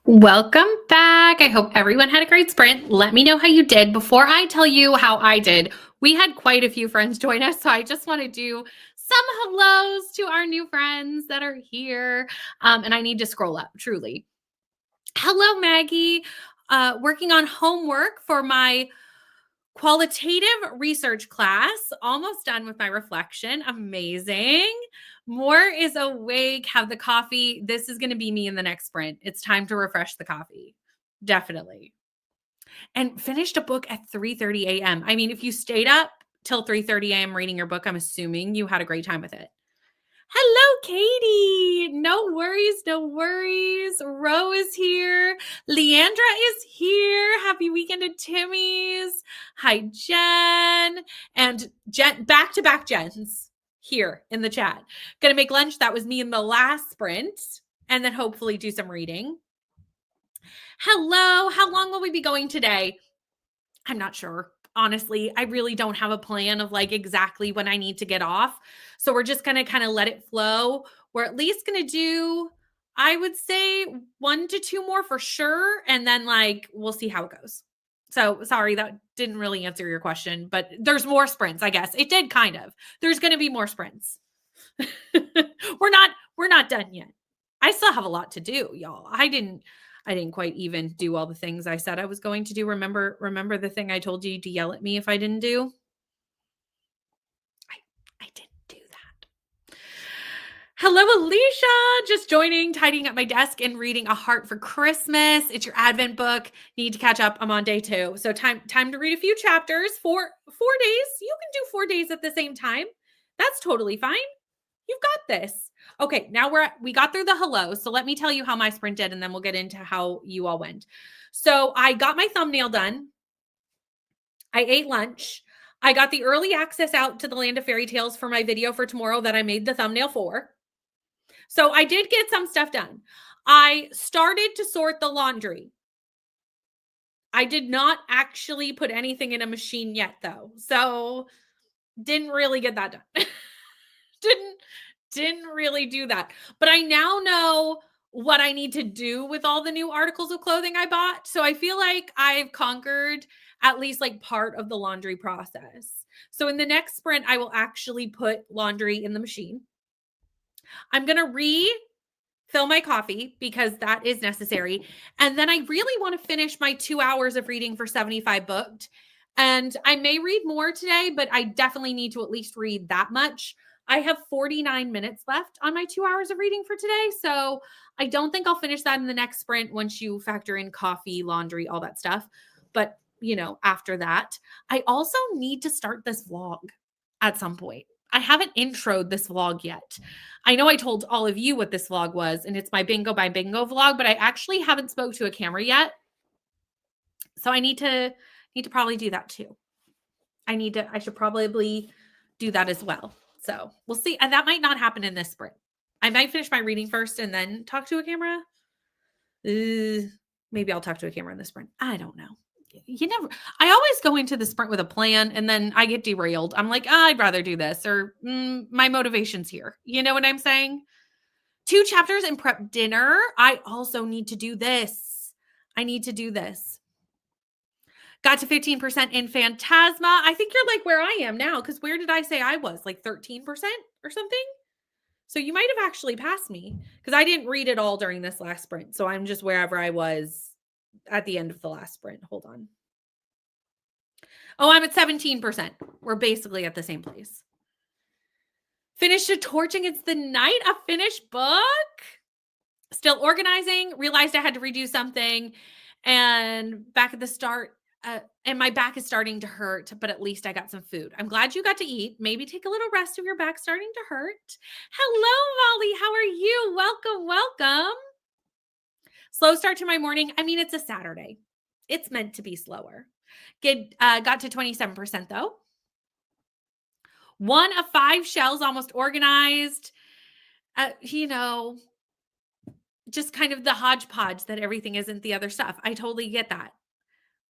Welcome back. I hope everyone had a great sprint. Let me know how you did. Before I tell you how I did, we had quite a few friends join us, so I just want to do some hellos to our new friends that are here. And I need to scroll up, truly. Hello, Maggie. Working on homework for my qualitative research class. Almost done with my reflection. Amazing. More is awake. Have the coffee. This is going to be me in the next sprint. It's time to refresh the coffee. Definitely. And finished a book at 3:30 a.m. I mean, if you stayed up till 3:30 a.m. reading your book, I'm assuming you had a great time with it. Hello, Katie. No worries, no worries. Ro is here. Leandra is here. Happy weekend at Timmy's. Hi, Jen. And Jen, back-to-back Jens here in the chat. Gonna make lunch. That was me in the last sprint. And then hopefully do some reading. Hello. How long will we be going today? I'm not sure. Honestly, I really don't have a plan of like exactly when I need to get off. So we're just going to kind of let it flow. We're at least going to do, I would say 1 to 2 more for sure. And then like, we'll see how it goes. So sorry, that didn't really answer your question, but there's more sprints, I guess. It did kind of. There's going to be more sprints. we're not done yet. I still have a lot to do, y'all. I didn't quite even do all the things I said I was going to do. Remember the thing I told you to yell at me if I didn't do? I didn't do that. Hello, Alicia. Just joining, tidying up my desk and reading A Heart for Christmas. It's your Advent book. Need to catch up. I'm on day 2. So time to read a few chapters for 4 days. You can do 4 days at the same time. That's totally fine. You've got this. Okay, now we got through the hello. So let me tell you how my sprint did, and then we'll get into how you all went. So I got my thumbnail done. I ate lunch. I got the early access out to the Land of Fairy Tales for my video for tomorrow that I made the thumbnail for. So I did get some stuff done. I started to sort the laundry. I did not actually put anything in a machine yet, though. So didn't really get that done. Didn't really do that. But I now know what I need to do with all the new articles of clothing I bought. So I feel like I've conquered at least like part of the laundry process. So in the next sprint, I will actually put laundry in the machine. I'm going to refill my coffee because that is necessary. And then I really want to finish my 2 hours of reading for 75 booked. And I may read more today, but I definitely need to at least read that much. I have 49 minutes left on my 2 hours of reading for today. So I don't think I'll finish that in the next sprint once you factor in coffee, laundry, all that stuff. But, after that, I also need to start this vlog at some point. I haven't introed this vlog yet. I know I told all of you what this vlog was, and it's my bingo by bingo vlog, but I actually haven't spoke to a camera yet. So I need to probably do that too. I should probably do that as well. So we'll see. And that might not happen in this sprint. I might finish my reading first and then talk to a camera. Maybe I'll talk to a camera in the sprint. I don't know. I always go into the sprint with a plan and then I get derailed. I'm like, I'd rather do this, or my motivation's here. You know what I'm saying? 2 chapters and prep dinner. I also need to do this. I need to do this. Got to 15% in Phantasma. I think you're like where I am now, because where did I say I was? Like 13% or something? So you might have actually passed me, because I didn't read it all during this last sprint. So I'm just wherever I was at the end of the last sprint. Hold on. Oh, I'm at 17%. We're basically at the same place. Finished A Torching It's the Night, a finished book. Still organizing. Realized I had to redo something. And back at the start, and my back is starting to hurt, but at least I got some food. I'm glad you got to eat. Maybe take a little rest if your back's starting to hurt. Hello, Molly. How are you? Welcome, welcome. Slow start to my morning. I mean, it's a Saturday. It's meant to be slower. Got to 27% though. 1 of 5 shells almost organized. Just kind of the hodgepodge that everything isn't the other stuff. I totally get that.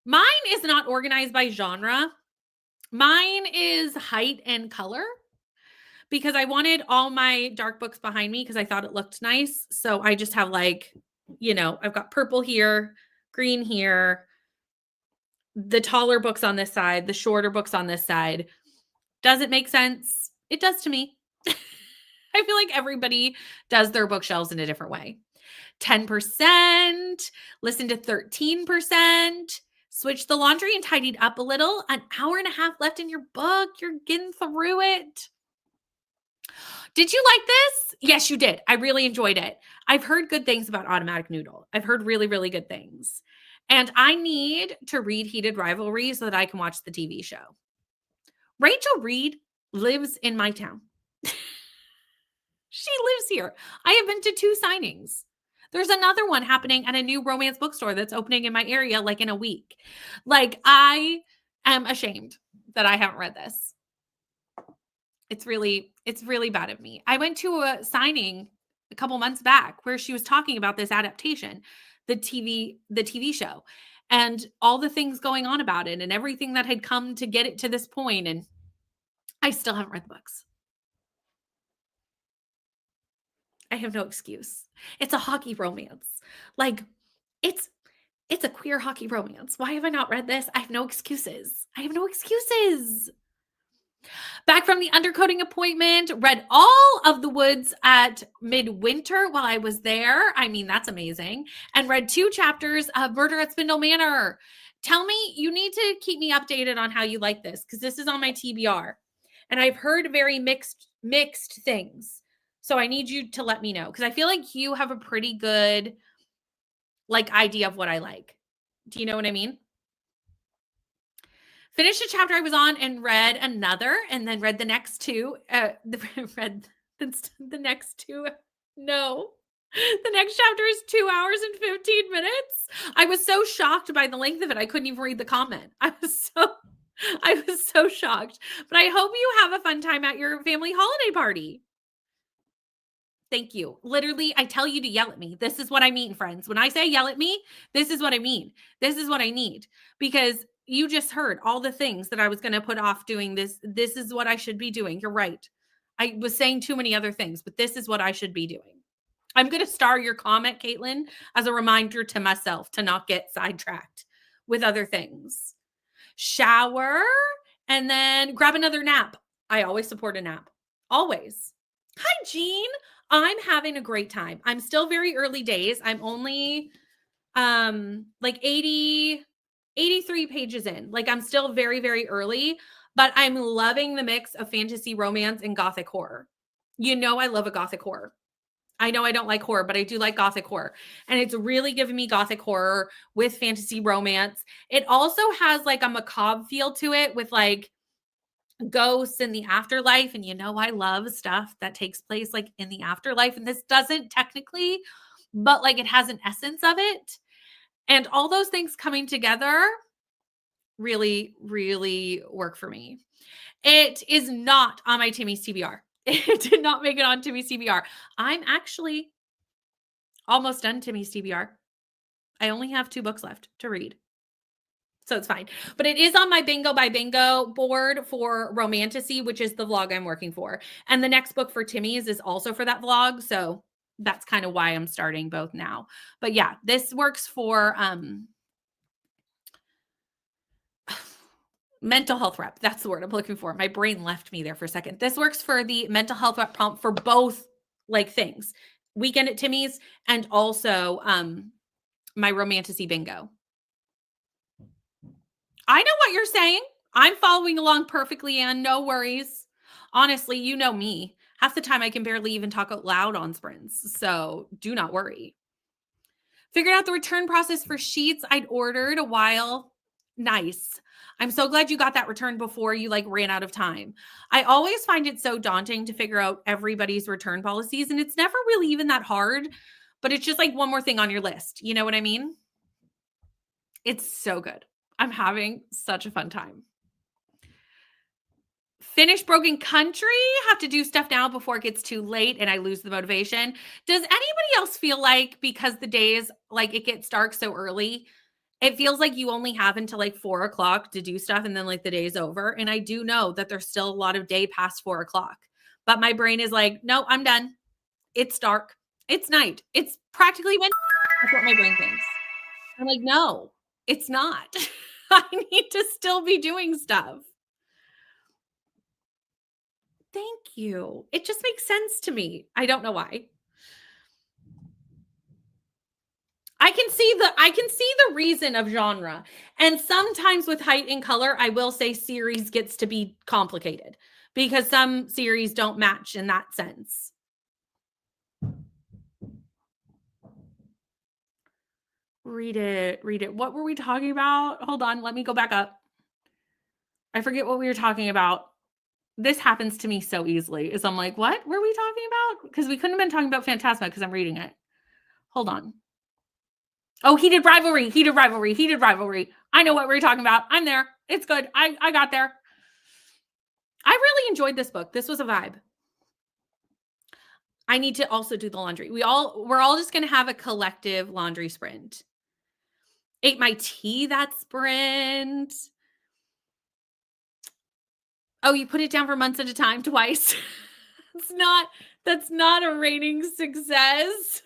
Mine is not organized by genre. Mine is height and color, because I wanted all my dark books behind me because I thought it looked nice. So I just have like You know, I've got purple here, green here, the taller books on this side, the shorter books on this side. Does it make sense? It does to me. I feel like everybody does their bookshelves in a different way. 10%, listen to 13%, switch the laundry and tidied up a little. An hour and a half left in your book. You're getting through it. Did you like this? Yes, you did. I really enjoyed it. I've heard good things about Automatic Noodle. I've heard really, really good things. And I need to read Heated Rivalry so that I can watch the TV show. Rachel Reed lives in my town. She lives here. I have been to 2 signings. There's another one happening at a new romance bookstore that's opening in my area like in a week. Like, I am ashamed that I haven't read this. It's really bad of me. I went to a signing a couple months back where she was talking about this adaptation, the TV show, and all the things going on about it and everything that had come to get it to this point, and I still haven't read the books. I have no excuse. It's a hockey romance. Like, it's a queer hockey romance. Why have I not read this? I have no excuses. I have no excuses. Back from the undercoating appointment, read all of The Woods at midwinter while I was there. I mean, that's amazing. And read 2 chapters of Murder at Spindle Manor. Tell me, you need to keep me updated on how you like this, because this is on my TBR. And I've heard very mixed things. So I need you to let me know, because I feel like you have a pretty good idea of what I like. Do you know what I mean? Finished a chapter I was on and read another, and then read the next 2. Read the next 2. No. The next chapter is 2 hours and 15 minutes. I was so shocked by the length of it. I couldn't even read the comment. I was so shocked. But I hope you have a fun time at your family holiday party. Thank you. Literally, I tell you to yell at me. This is what I mean, friends. When I say yell at me, this is what I mean. This is what I need, because you just heard all the things that I was going to put off doing this. This is what I should be doing. You're right. I was saying too many other things, but this is what I should be doing. I'm going to star your comment, Caitlin, as a reminder to myself to not get sidetracked with other things. Shower and then grab another nap. I always support a nap. Always. Hi, Jean. I'm having a great time. I'm still very early days. I'm only 83 pages in. Like, I'm still very, very early, but I'm loving the mix of fantasy romance and gothic horror. You know, I love a gothic horror. I know I don't like horror, but I do like gothic horror. And it's really giving me gothic horror with fantasy romance. It also has like a macabre feel to it with like ghosts in the afterlife. And you know, I love stuff that takes place like in the afterlife. And this doesn't technically, but like it has an essence of it. And all those things coming together really, really work for me. It is not on my Timmy's TBR. It did not make it on Timmy's TBR. I'm actually almost done Timmy's TBR. I only have 2 books left to read. So it's fine. But it is on my Bingo by Bingo board for Romantasy, which is the vlog I'm working for. And the next book for Timmy's is also for that vlog. So that's kind of why I'm starting both now. But yeah, this works for mental health rep. That's the word I'm looking for. My brain left me there for a second. This works for the mental health rep prompt for both like things. Weekend at Timmy's and also my Romantasy Bingo. I know what you're saying. I'm following along perfectly, and no worries. Honestly, you know me. Half the time I can barely even talk out loud on sprints, so do not worry. Figured out the return process for sheets I'd ordered a while. Nice. I'm so glad you got that return before you like ran out of time. I always find it so daunting to figure out everybody's return policies, and it's never really even that hard, but it's just like one more thing on your list. You know what I mean? It's so good. I'm having such a fun time. Finish Broken Country. Have to do stuff now before it gets too late and I lose the motivation. Does anybody else feel like because the days, like it gets dark so early, it feels like you only have until like 4 o'clock to do stuff and then like the day's over? And I do know that there's still a lot of day past 4 o'clock. But my brain is like, no, I'm done. It's dark. It's night. It's practically when That's what my brain thinks. I'm like, "No, it's not. I need to still be doing stuff." Thank you. It just makes sense to me. I don't know why. I can see the reason of genre. And sometimes with height and color, I will say series gets to be complicated because some series don't match in that sense. Read it, read it. What were we talking about? Hold on, let me go back up. I forget what we were talking about. This happens to me so easily. Is I'm like, "What were we talking about?" Because we couldn't have been talking about Phantasma because I'm reading it. Hold on. Oh, heated rivalry, heated rivalry, heated rivalry. I know what we're talking about. I'm there. It's good. I got there. I really enjoyed this book. This was a vibe. I need to also do the laundry. We're all just gonna have a collective laundry sprint. Ate my tea that sprint. Oh, you put it down for months at a time twice. It's not that's not a rating success.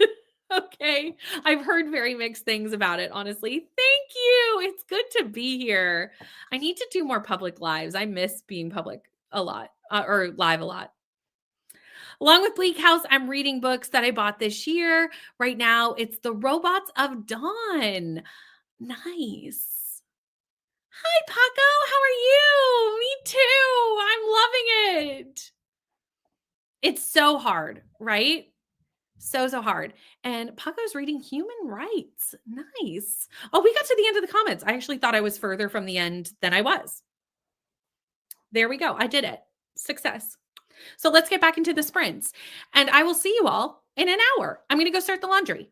Okay. I've heard very mixed things about it, honestly. Thank you. It's good to be here. I need to do more public lives. I miss being public a lot, or live a lot. Along with Bleak House, I'm reading books that I bought this year. Right now, it's The Robots of Dawn. Nice. Hi, Paco. How are you? Me too. I'm loving it. It's so hard, right? So hard. And Paco's reading Human Rights. Nice. Oh, we got to the end of the comments. I actually thought I was further from the end than I was. There we go. I did it. Success. So let's get back into the sprints. And I will see you all in an hour. I'm going to go start the laundry.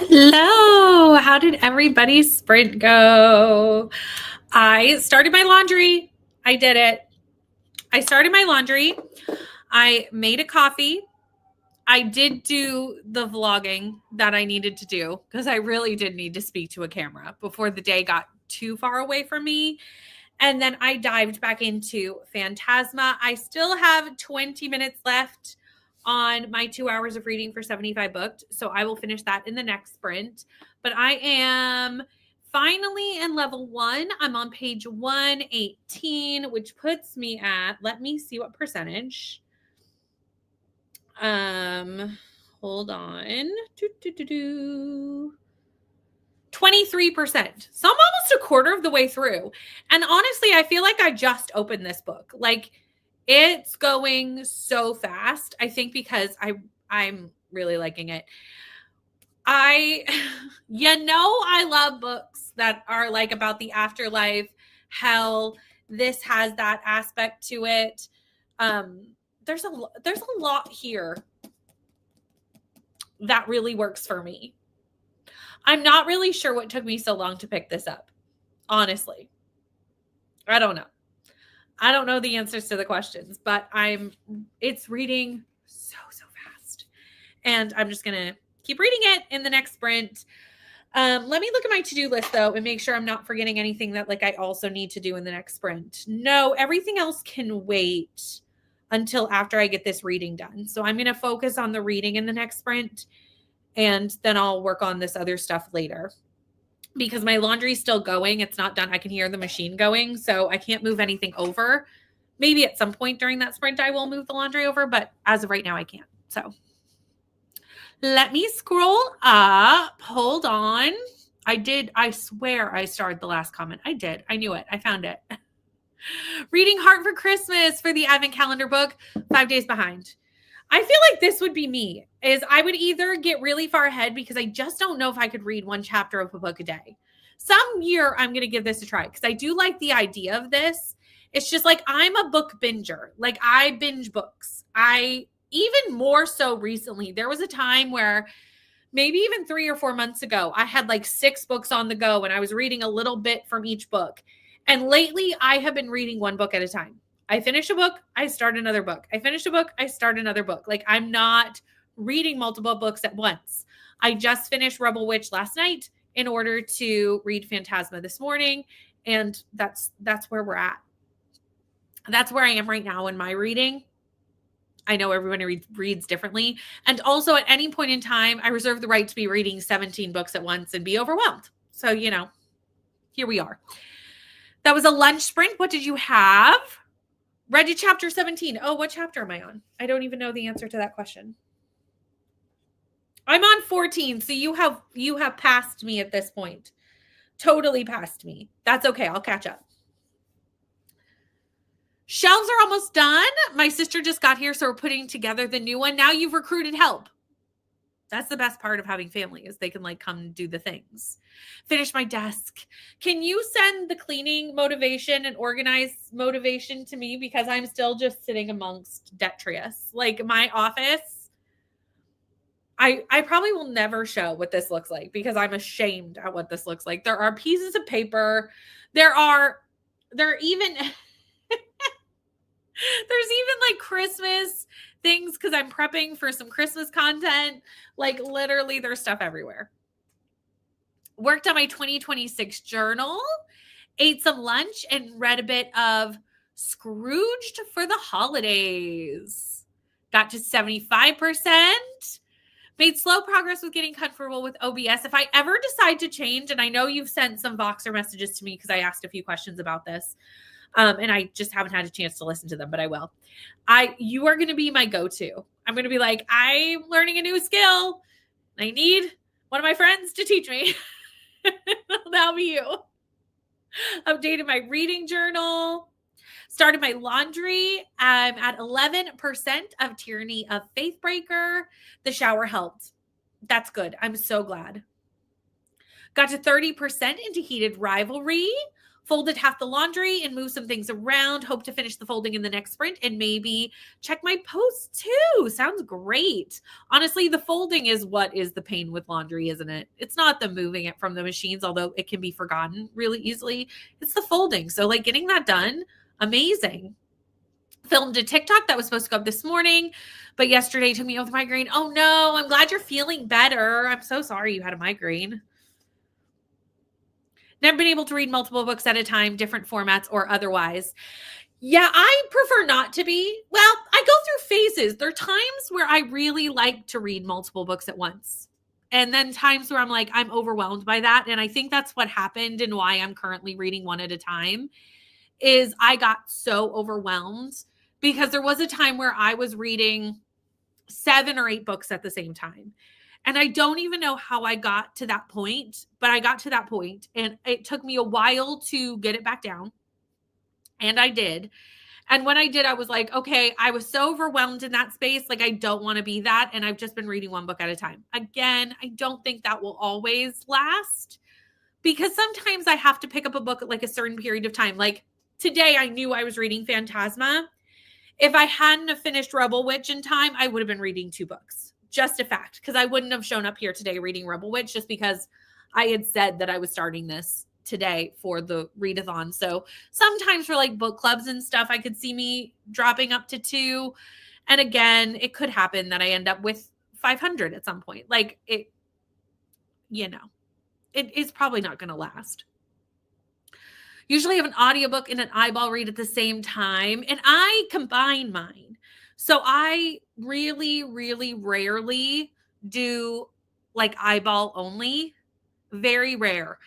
Hello. How did everybody's sprint go? I started my laundry. I did it. I started my laundry. I made a coffee. I did do the vlogging that I needed to do because I really did need to speak to a camera before the day got too far away from me. And then I dived back into Phantasma. I still have 20 minutes left on my 2 hours of reading for 75 booked. So I will finish that in the next sprint. But I am finally in level 1. I'm on page 118, which puts me at, let me see what percentage. Hold on. 23%. So I'm almost a quarter of the way through. And honestly, I feel like I just opened this book. Like, it's going so fast. I think because I'm really liking it. I love books that are like about the afterlife, hell. This has that aspect to it. There's a lot here that really works for me. I'm not really sure what took me so long to pick this up. Honestly, I don't know. I don't know the answers to the questions, but it's reading so fast. And I'm just going to keep reading it in the next sprint. Let me look at my to-do list though and make sure I'm not forgetting anything that like I also need to do in the next sprint. No, everything else can wait until after I get this reading done. So I'm going to focus on the reading in the next sprint, and then I'll work on this other stuff later. Because my laundry's still going. It's not done. I can hear the machine going, so I can't move anything over. Maybe at some point during that sprint, I will move the laundry over, but as of right now, I can't. So let me scroll up. Hold on. I swear I starred the last comment. I did. I knew it. I found it. Reading Heart for Christmas for the Advent calendar book, 5 days behind. I feel like this would be me, is I would either get really far ahead because I just don't know if I could read one chapter of a book a day. Some year I'm going to give this a try because I do like the idea of this. It's just like I'm a book binger. Like I binge books. Even more so recently, there was a time where maybe even 3 or 4 months ago, I had like 6 books on the go and I was reading a little bit from each book. And lately I have been reading one book at a time. I finish a book, I start another book. I finish a book, I start another book. Like I'm not reading multiple books at once. I just finished Rebel Witch last night in order to read Phantasma this morning. And that's where we're at. That's where I am right now in my reading. I know everyone reads differently. And also at any point in time, I reserve the right to be reading 17 books at once and be overwhelmed. So, here we are. That was a lunch sprint. What did you have? Read to chapter 17. Oh, what chapter am I on? I don't even know the answer to that question. I'm on 14, so you have passed me at this point. Totally passed me. That's okay. I'll catch up. Shelves are almost done. My sister just got here, so we're putting together the new one. Now you've recruited help. That's the best part of having family, is they can like come do the things. Finish my desk. Can you send the cleaning motivation and organize motivation to me? Because I'm still just sitting amongst detritus. Like my office, I probably will never show what this looks like because I'm ashamed at what this looks like. There are pieces of paper. There are even there's even like Christmas things because I'm prepping for some Christmas content. Like literally there's stuff everywhere. Worked on my 2026 journal, ate some lunch, and read a bit of Scrooged for the Holidays. Got to 75%. Made slow progress with getting comfortable with OBS. If I ever decide to change, and I know you've sent some Voxer messages to me because I asked a few questions about this, and I just haven't had a chance to listen to them, but I will. You are going to be my go-to. I'm going to be like, I'm learning a new skill. I need one of my friends to teach me. That'll be you. Updated my reading journal. Started my laundry. I'm at 11% of Tyranny of Faithbreaker. The shower helped. That's good. I'm so glad. Got to 30% into Heated Rivalry. folded half the laundry and moved some things around. Hope to finish the folding in the next sprint and maybe check my posts too. Sounds great. Honestly, the folding is what is the pain with laundry, isn't it? It's not the moving it from the machines, although it can be forgotten really easily. It's the folding. So like getting that done, amazing. Filmed a TikTok that was supposed to go up this morning, but yesterday took me out with migraine. Oh no, I'm glad you're feeling better. I'm so sorry you had a migraine. Never been able to read multiple books at a time, different formats or otherwise. Yeah, I prefer not to be. Well, I go through phases. There are times where I really like to read multiple books at once. And then times where I'm like, I'm overwhelmed by that. And I think that's what happened and why I'm currently reading one at a time is I got so overwhelmed because there was a time where I was reading 7 or 8 books at the same time. And I don't even know how I got to that point, but I got to that point and it took me a while to get it back down. And I did. And when I did, I was like, okay, I was so overwhelmed in that space. Like, I don't want to be that. And I've just been reading one book at a time. Again, I don't think that will always last because sometimes I have to pick up a book at like a certain period of time. Like today, I knew I was reading Phantasma. If I hadn't have finished Rebel Witch in time, I would have been reading 2 books. Just a fact, because I wouldn't have shown up here today reading Rebel Witch just because I had said that I was starting this today for the readathon. So sometimes for like book clubs and stuff, I could see me dropping up to 2. And again, it could happen that I end up with 500 at some point. Like it is probably not going to last. Usually have an audiobook and an eyeball read at the same time, and I combine mine. So I really, really rarely do like eyeball only. Very rare.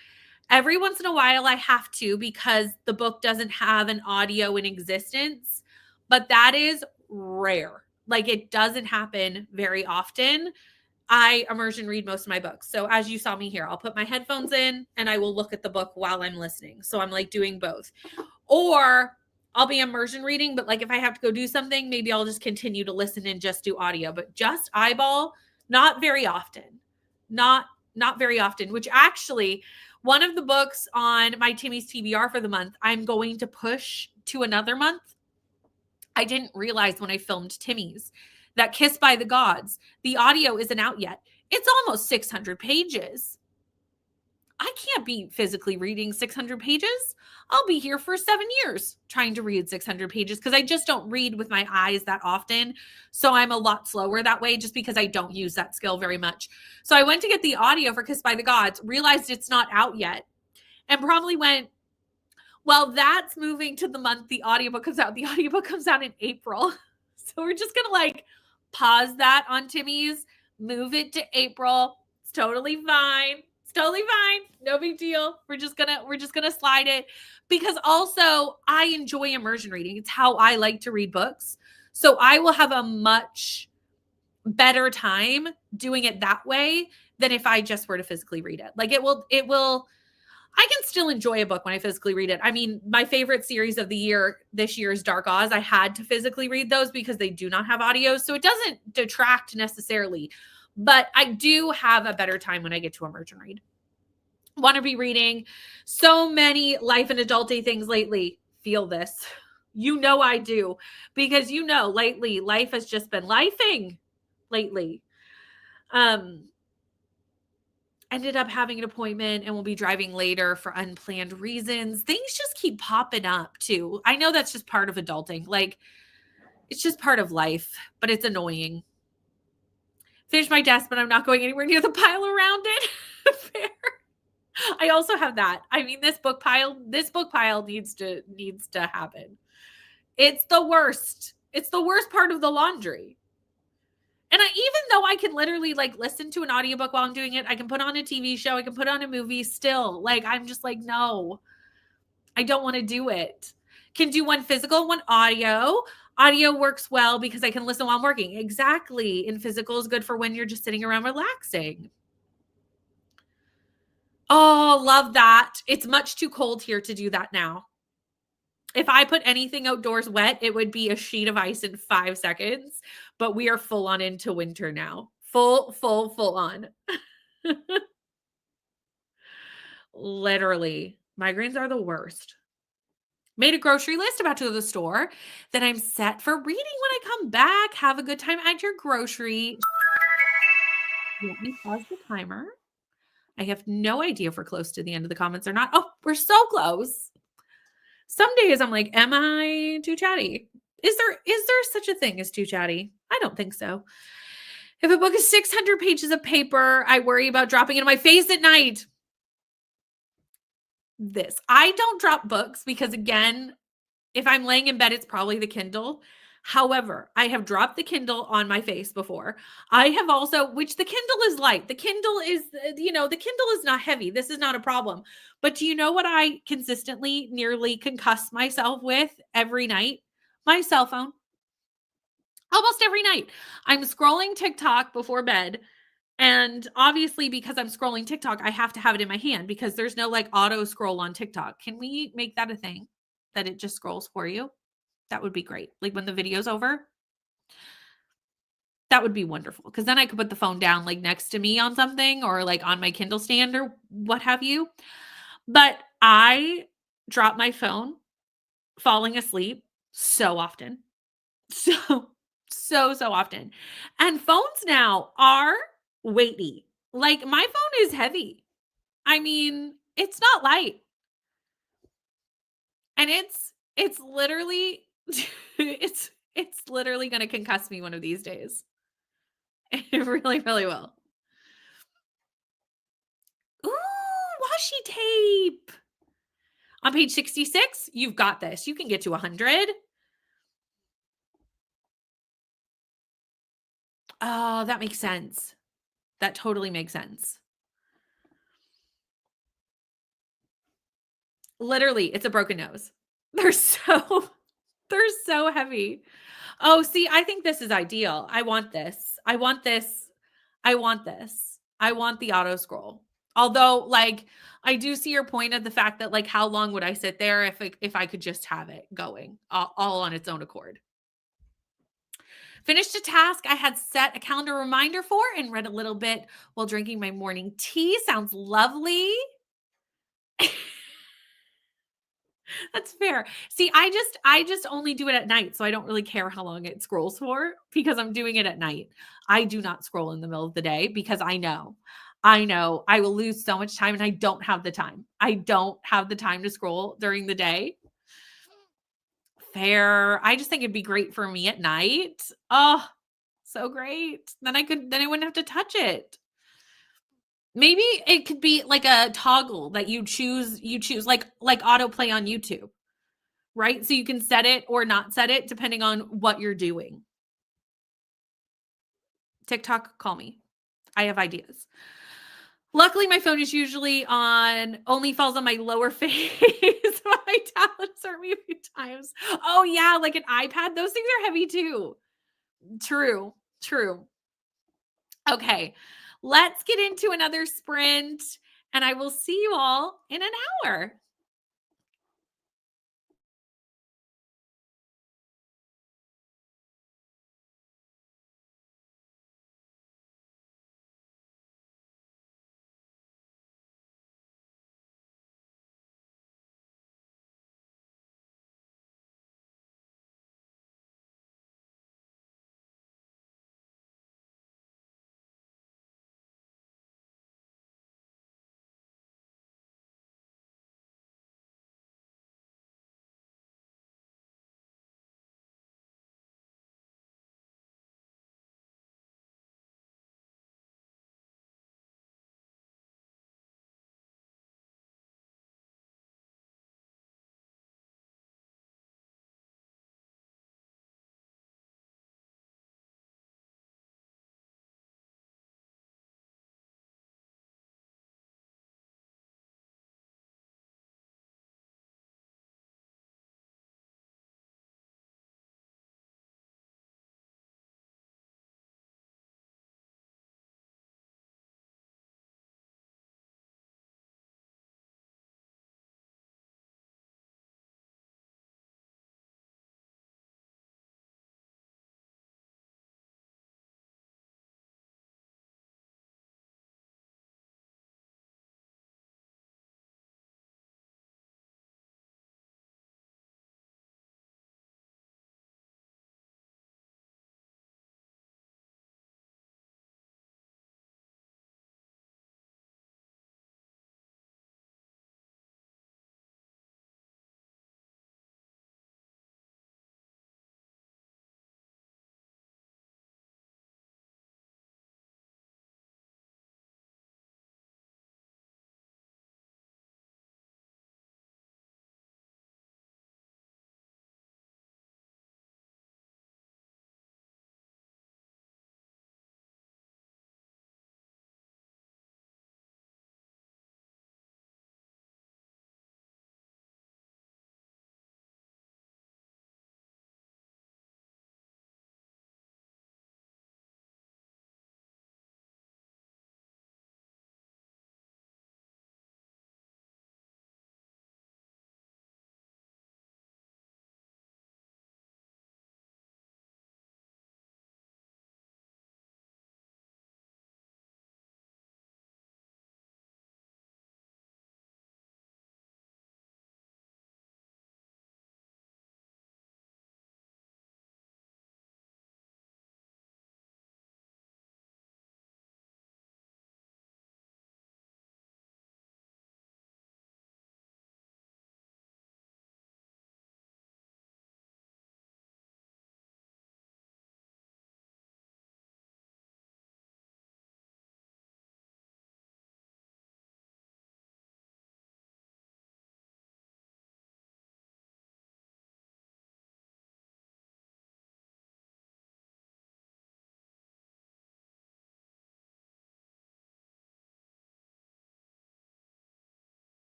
Every once in a while I have to because the book doesn't have an audio in existence, but that is rare. Like it doesn't happen very often. I immersion read most of my books. So as you saw me here, I'll put my headphones in and I will look at the book while I'm listening. So I'm like doing both. Or I'll be immersion reading, but like if I have to go do something, maybe I'll just continue to listen and just do audio, but just eyeball, not very often. Not very often, which actually one of the books on my Timmy's TBR for the month, I'm going to push to another month. I didn't realize when I filmed Timmy's that Kiss by the Gods, the audio isn't out yet. It's almost 600 pages. I can't be physically reading 600 pages. I'll be here for 7 years trying to read 600 pages because I just don't read with my eyes that often. So I'm a lot slower that way just because I don't use that skill very much. So I went to get the audio for Kiss by the Gods, realized it's not out yet, and probably went, well, that's moving to the month the audiobook comes out. The audiobook comes out in April. So we're just going to like pause that on Timmy's, move it to April. It's totally fine. It's totally fine. No big deal. We're just going to slide it because also I enjoy immersion reading. It's how I like to read books. So I will have a much better time doing it that way than if I just were to physically read it. Like it will I can still enjoy a book when I physically read it. I mean, my favorite series of the year this year is Dark Oz. I had to physically read those because they do not have audio. So it doesn't detract necessarily, but I do have a better time when I get to immersion read. Want to be reading so many life and adulty things lately. Feel this. You know I do because lately life has just been lifing lately. Ended up having an appointment and will be driving later for unplanned reasons. Things just keep popping up too. I know that's just part of adulting. Like it's just part of life, but it's annoying. Finished my desk, but I'm not going anywhere near the pile around it. Fair. I also have that. I mean, this book pile needs to happen. It's the worst. It's the worst part of the laundry. And even though I can literally like listen to an audiobook while I'm doing it, I can put on a TV show, I can put on a movie still. Like, I'm just like, no, I don't want to do it. Can do one physical, one audio. Audio works well because I can listen while I'm working. Exactly. And physical is good for when you're just sitting around relaxing. Oh, love that. It's much too cold here to do that now. If I put anything outdoors wet, it would be a sheet of ice in 5 seconds, but we are full on into winter now. Full on. Literally. Migraines are the worst. Made a grocery list, about to go to the store. Then I'm set for reading when I come back. Have a good time at your grocery. Let me pause the timer. I have no idea if we're close to the end of the comments or not. Oh, we're so close. Some days I'm like, am I too chatty? Is there such a thing as too chatty? I don't think so. If a book is 600 pages of paper, I worry about dropping it in my face at night. I don't drop books because, again, if I'm laying in bed, it's probably the Kindle. However, I have dropped the Kindle on my face before. I have also, which the Kindle is light. The Kindle is, the Kindle is not heavy. This is not a problem. But do you know what I consistently nearly concuss myself with every night? My cell phone. Almost every night. I'm scrolling TikTok before bed. And obviously, because I'm scrolling TikTok, I have to have it in my hand because there's no like auto scroll on TikTok. Can we make that a thing that it just scrolls for you? That would be great. Like when the video's over, that would be wonderful because then I could put the phone down like next to me on something or like on my Kindle stand or what have you. But I drop my phone falling asleep so often. So, so often. And phones now are weighty. Like my phone is heavy. I mean, it's not light. And it's literally it's literally going to concuss me one of these days. It really, really will. Ooh, washi tape. On page 66, you've got this. You can get to 100. Oh, that makes sense. That totally makes sense. Literally, it's a broken nose. They're so they're so heavy. Oh, see, I think this is ideal. I want this. I want this. I want this. I want the auto scroll. Although, like, I do see your point of the fact that, like, how long would I sit there if I could just have it going all on its own accord? Finished a task I had set a calendar reminder for and read a little bit while drinking my morning tea. Sounds lovely. That's fair. See, I just only do it at night, so I don't really care how long it scrolls for because I'm doing it at night. I do not scroll in the middle of the day because I know I will lose so much time and I don't have the time. I don't have the time to scroll during the day. Fair. I just think it'd be great for me at night. Oh, so great. Then I wouldn't have to touch it. Maybe it could be like a toggle that you choose like autoplay on YouTube. Right? So you can set it or not set it depending on what you're doing. TikTok, call me. I have ideas. Luckily, my phone is usually only falls on my lower face. My tablets hurt me a few times. Oh, yeah, like an iPad. Those things are heavy too. True, true. Okay, let's get into another sprint, and I will see you all in an hour.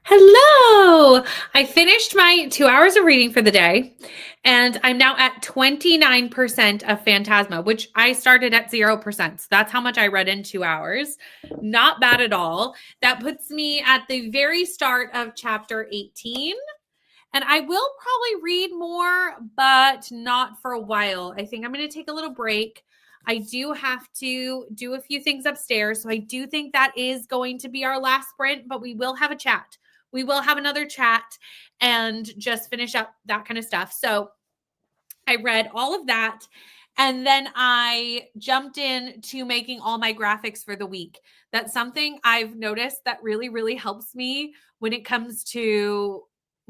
Hello. I finished my 2 hours of reading for the day, and I'm now at 29% of Phantasma, which I started at 0%. So that's how much I read in 2 hours. Not bad at all. That puts me at the very start of chapter 18. And I will probably read more, but not for a while. I think I'm going to take a little break. I do have to do a few things upstairs. So I do think that is going to be our last sprint, but we will have a chat. We will have another chat and just finish up that kind of stuff. So I read all of that. And then I jumped in to making all my graphics for the week. That's something I've noticed that really, really helps me when it comes to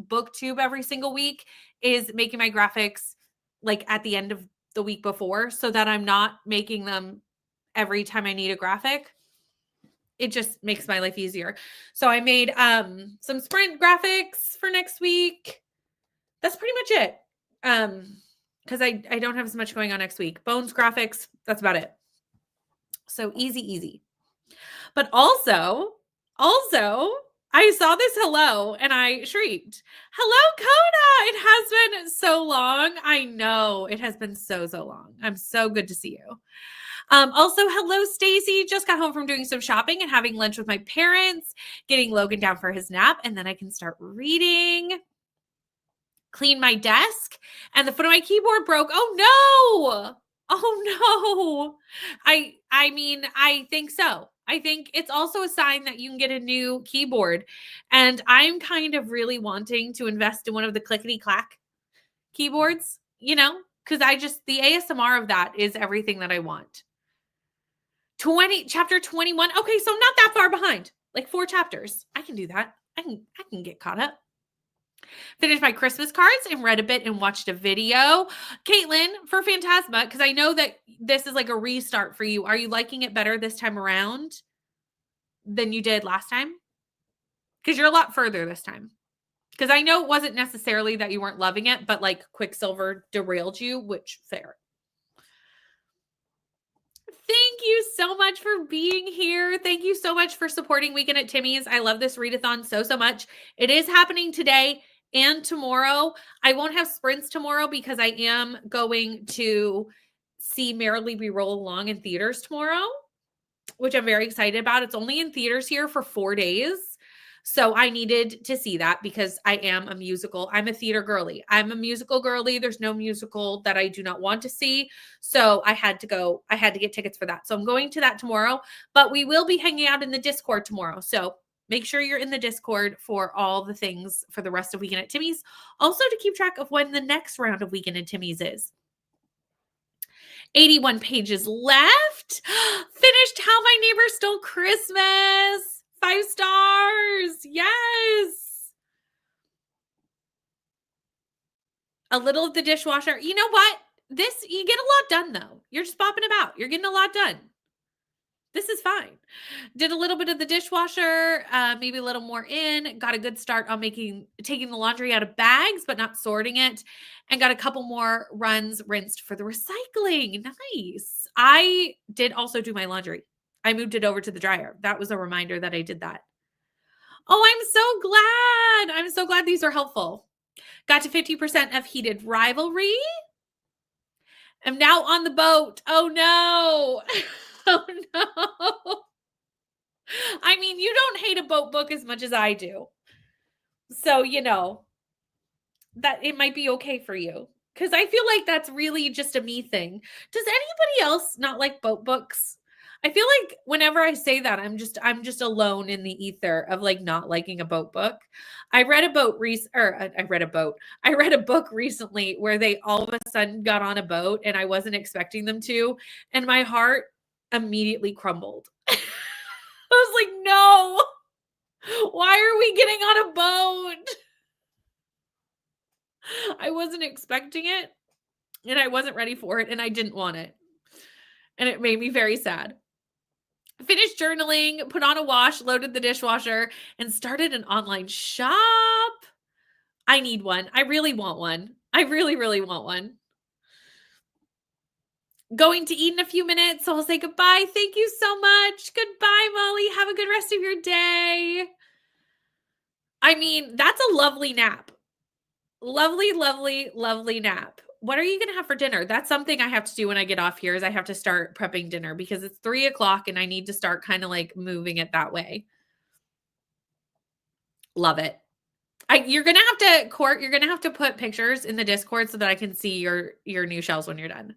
booktube every single week is making my graphics like at the end of the week before so that I'm not making them every time I need a graphic. It just makes my life easier. So I made some sprint graphics for next week. That's pretty much it. Because I don't have as much going on next week. Bones graphics, that's about it. So easy. But also, I saw this hello and I shrieked. Hello, Kona! It has been so long. I know it has been so long. I'm so good to see you. Also, hello, Stacy. Just got home from doing some shopping and having lunch with my parents, getting Logan down for his nap, and then I can start reading. Clean my desk, and the foot of my keyboard broke. Oh no. I mean, I think so. I think it's also a sign that you can get a new keyboard. And I'm kind of really wanting to invest in one of the clickety clack keyboards, because the ASMR of that is everything that I want. Chapter 21. Okay, so I'm not that far behind. Like 4 chapters. I can do that. I can get caught up. Finished my Christmas cards and read a bit and watched a video. Caitlin, for Phantasma, because I know that this is like a restart for you. Are you liking it better this time around than you did last time? Because you're a lot further this time. Because I know it wasn't necessarily that you weren't loving it, but like Quicksilver derailed you, which fair. Thank you so much for being here. Thank you so much for supporting Weekend at Timmy's. I love this readathon so much. It is happening today and tomorrow. I won't have sprints tomorrow because I am going to see Merrily We Roll Along in theaters tomorrow, which I'm very excited about. It's only in theaters here for 4 days. So I needed to see that because I'm a theater girly. I'm a musical girly. There's no musical that I do not want to see. So I had to get tickets for that. So I'm going to that tomorrow, but we will be hanging out in the Discord tomorrow. So make sure you're in the Discord for all the things for the rest of Weekend at Timmy's. Also to keep track of when the next round of Weekend at Timmy's is. 81 pages left. Finished How My Neighbor Stole Christmas. 5 stars. Yes. A little of the dishwasher. You know what? You get a lot done though. You're just bopping about. You're getting a lot done. This is fine. Did a little bit of the dishwasher, maybe a little more in. Got a good start on taking the laundry out of bags, but not sorting it. And got a couple more runs rinsed for the recycling. Nice. I did also do my laundry. I moved it over to the dryer. That was a reminder that I did that. Oh, I'm so glad. I'm so glad these are helpful. Got to 50% of Heated Rivalry. I'm now on the boat. Oh, no. Oh, no. I mean, you don't hate a boat book as much as I do. So, that it might be okay for you. Because I feel like that's really just a me thing. Does anybody else not like boat books? I feel like whenever I say that, I'm just alone in the ether of like not liking a boat book. I read a book recently where they all of a sudden got on a boat and I wasn't expecting them to, and my heart immediately crumbled. I was like, no, why are we getting on a boat? I wasn't expecting it and I wasn't ready for it and I didn't want it. And it made me very sad. Finished journaling, put on a wash, loaded the dishwasher, and started an online shop. I need one. I really want one. I really, really want one. Going to eat in a few minutes, so I'll say goodbye. Thank you so much. Goodbye, Molly. Have a good rest of your day. I mean, that's a lovely nap. Lovely, lovely, lovely nap. What are you gonna have for dinner? That's something I have to do when I get off here is I have to start prepping dinner because it's 3 o'clock and I need to start kinda, like, moving it that way. Love it. You're gonna have to you're gonna have to put pictures in the Discord so that I can see your new shelves when you're done.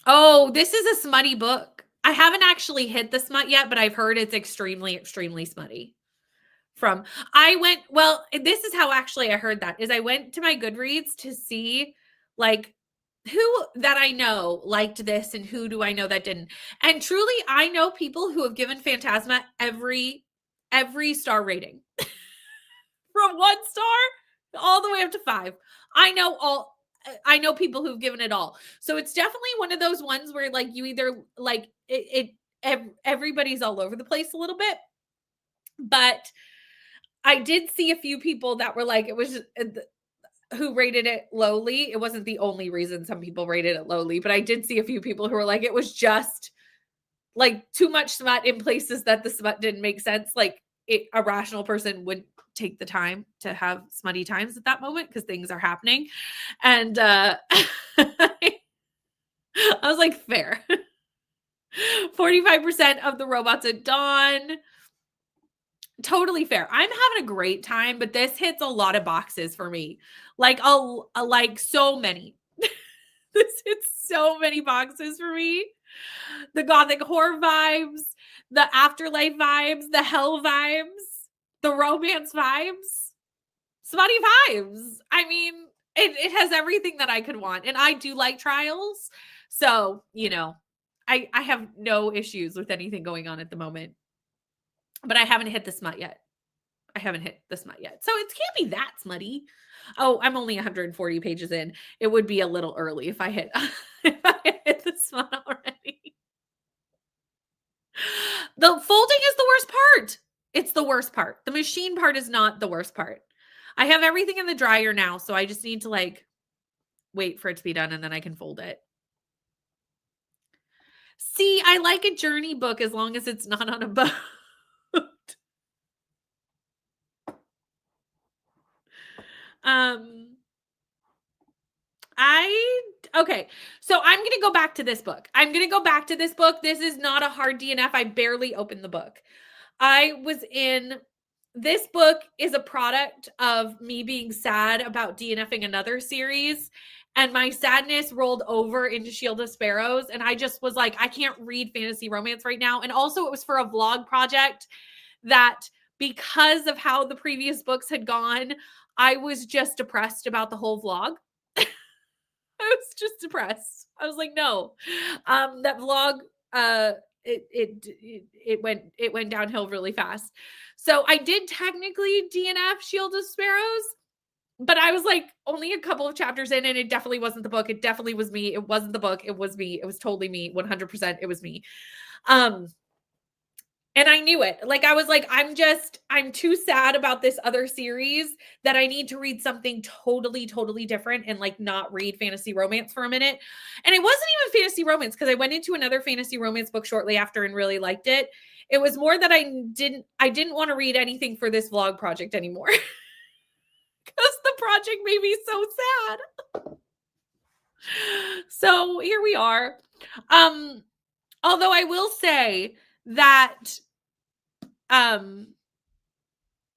Oh, this is a smutty book. I haven't actually hit the smut yet, but I've heard it's extremely, extremely smutty. From I went well, this is how actually I heard that, is I went to my Goodreads to see, like, who that I know liked this and who do I know that didn't. And truly, I know people who have given Phantasma every star rating from 1 star all the way up to 5. I know people who've given it all. So it's definitely one of those ones where, like, you either like everybody's all over the place a little bit, but I did see a few people that were like, it was who rated it lowly. It wasn't the only reason some people rated it lowly, but I did see a few people who were like, it was just like too much smut in places that the smut didn't make sense. Like a rational person would take the time to have smutty times at that moment because things are happening. And I was like, fair. 45% of the robots at dawn. Totally fair. I'm having a great time, but this hits a lot of boxes for me. Like so many. This hits so many boxes for me. The gothic horror vibes, the afterlife vibes, the hell vibes, the romance vibes, smutty vibes. I mean, it has everything that I could want. And I do like trials. So, I have no issues with anything going on at the moment. But I haven't hit the smut yet. I haven't hit the smut yet. So it can't be that smutty. Oh, I'm only 140 pages in. It would be a little early if I hit if I hit the smut already. The folding is the worst part. It's the worst part. The machine part is not the worst part. I have everything in the dryer now, so I just need to like wait for it to be done and then I can fold it. See, I like a journey book as long as it's not on a boat. um I okay. So I'm going to go back to this book. I'm going to go back to this book. This is not a hard DNF. I barely opened the book. I was in this book is a product of me being sad about DNFing another series, and my sadness rolled over into Shield of Sparrows, and I just was like, I can't read fantasy romance right now. And also it was for a vlog project that, because of how the previous books had gone, I was just depressed about the whole vlog. I was just depressed. I was like, no. That vlog, it went downhill really fast. So I did technically DNF Shield of Sparrows, but I was like only a couple of chapters in, and it definitely wasn't the book. It definitely was me. It wasn't the book. It was me. It was totally me. 100%. It was me. And I knew it. Like, I was like, I'm too sad about this other series that I need to read something totally, totally different and like not read fantasy romance for a minute. And it wasn't even fantasy romance because I went into another fantasy romance book shortly after and really liked it. It was more that I didn't want to read anything for this vlog project anymore. Because the project made me so sad. So here we are. Although I will say that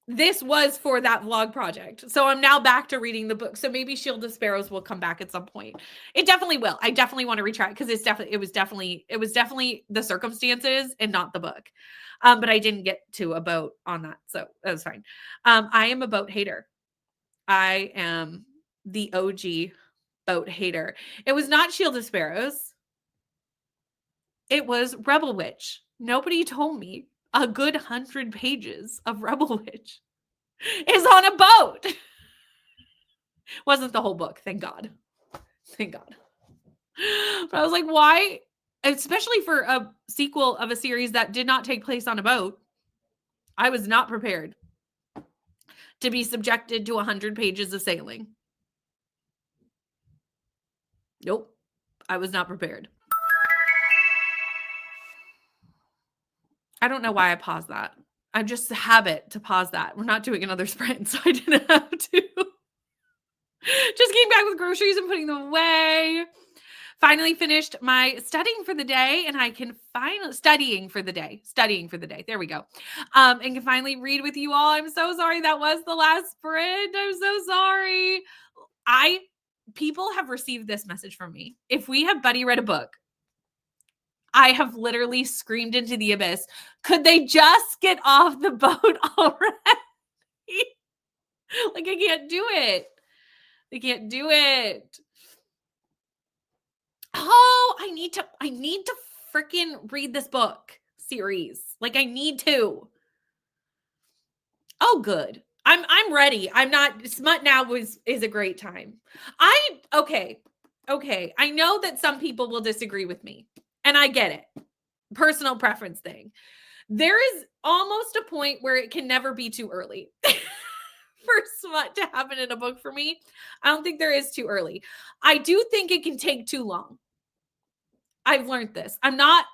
this was for that vlog project. So I'm now back to reading the book. So maybe Shield of Sparrows will come back at some point. It definitely will. I definitely want to retry it because it was definitely the circumstances and not the book. But I didn't get to a boat on that. So that was fine. I am a boat hater. I am the OG boat hater. It was not Shield of Sparrows. It was Rebel Witch. Nobody told me a good 100 pages of Rebel Witch is on a boat. Wasn't the whole book, thank God. Thank God. But I was like, why? Especially for a sequel of a series that did not take place on a boat. I was not prepared to be subjected to 100 pages of sailing. Nope. I was not prepared. I don't know why I paused that. I'm just a habit to pause that. We're not doing another sprint, so I didn't have to. Just came back with groceries and putting them away. Finally finished my studying for the day, and I can finally studying for the day. There we go. And can finally read with you all. I'm so sorry that was the last sprint. I'm so sorry. People have received this message from me. If we have Buddy read a book, I have literally screamed into the abyss. Could they just get off the boat already? Like, I can't do it. I can't do it. Oh, I need to freaking read this book series. Like, I need to. Oh, good. I'm ready. I'm not smut now is a great time. Okay. I know that some people will disagree with me, and I get it. Personal preference thing. There is almost a point where it can never be too early for smut to happen in a book for me. I don't think there is too early. I do think it can take too long. I've learned this. I'm not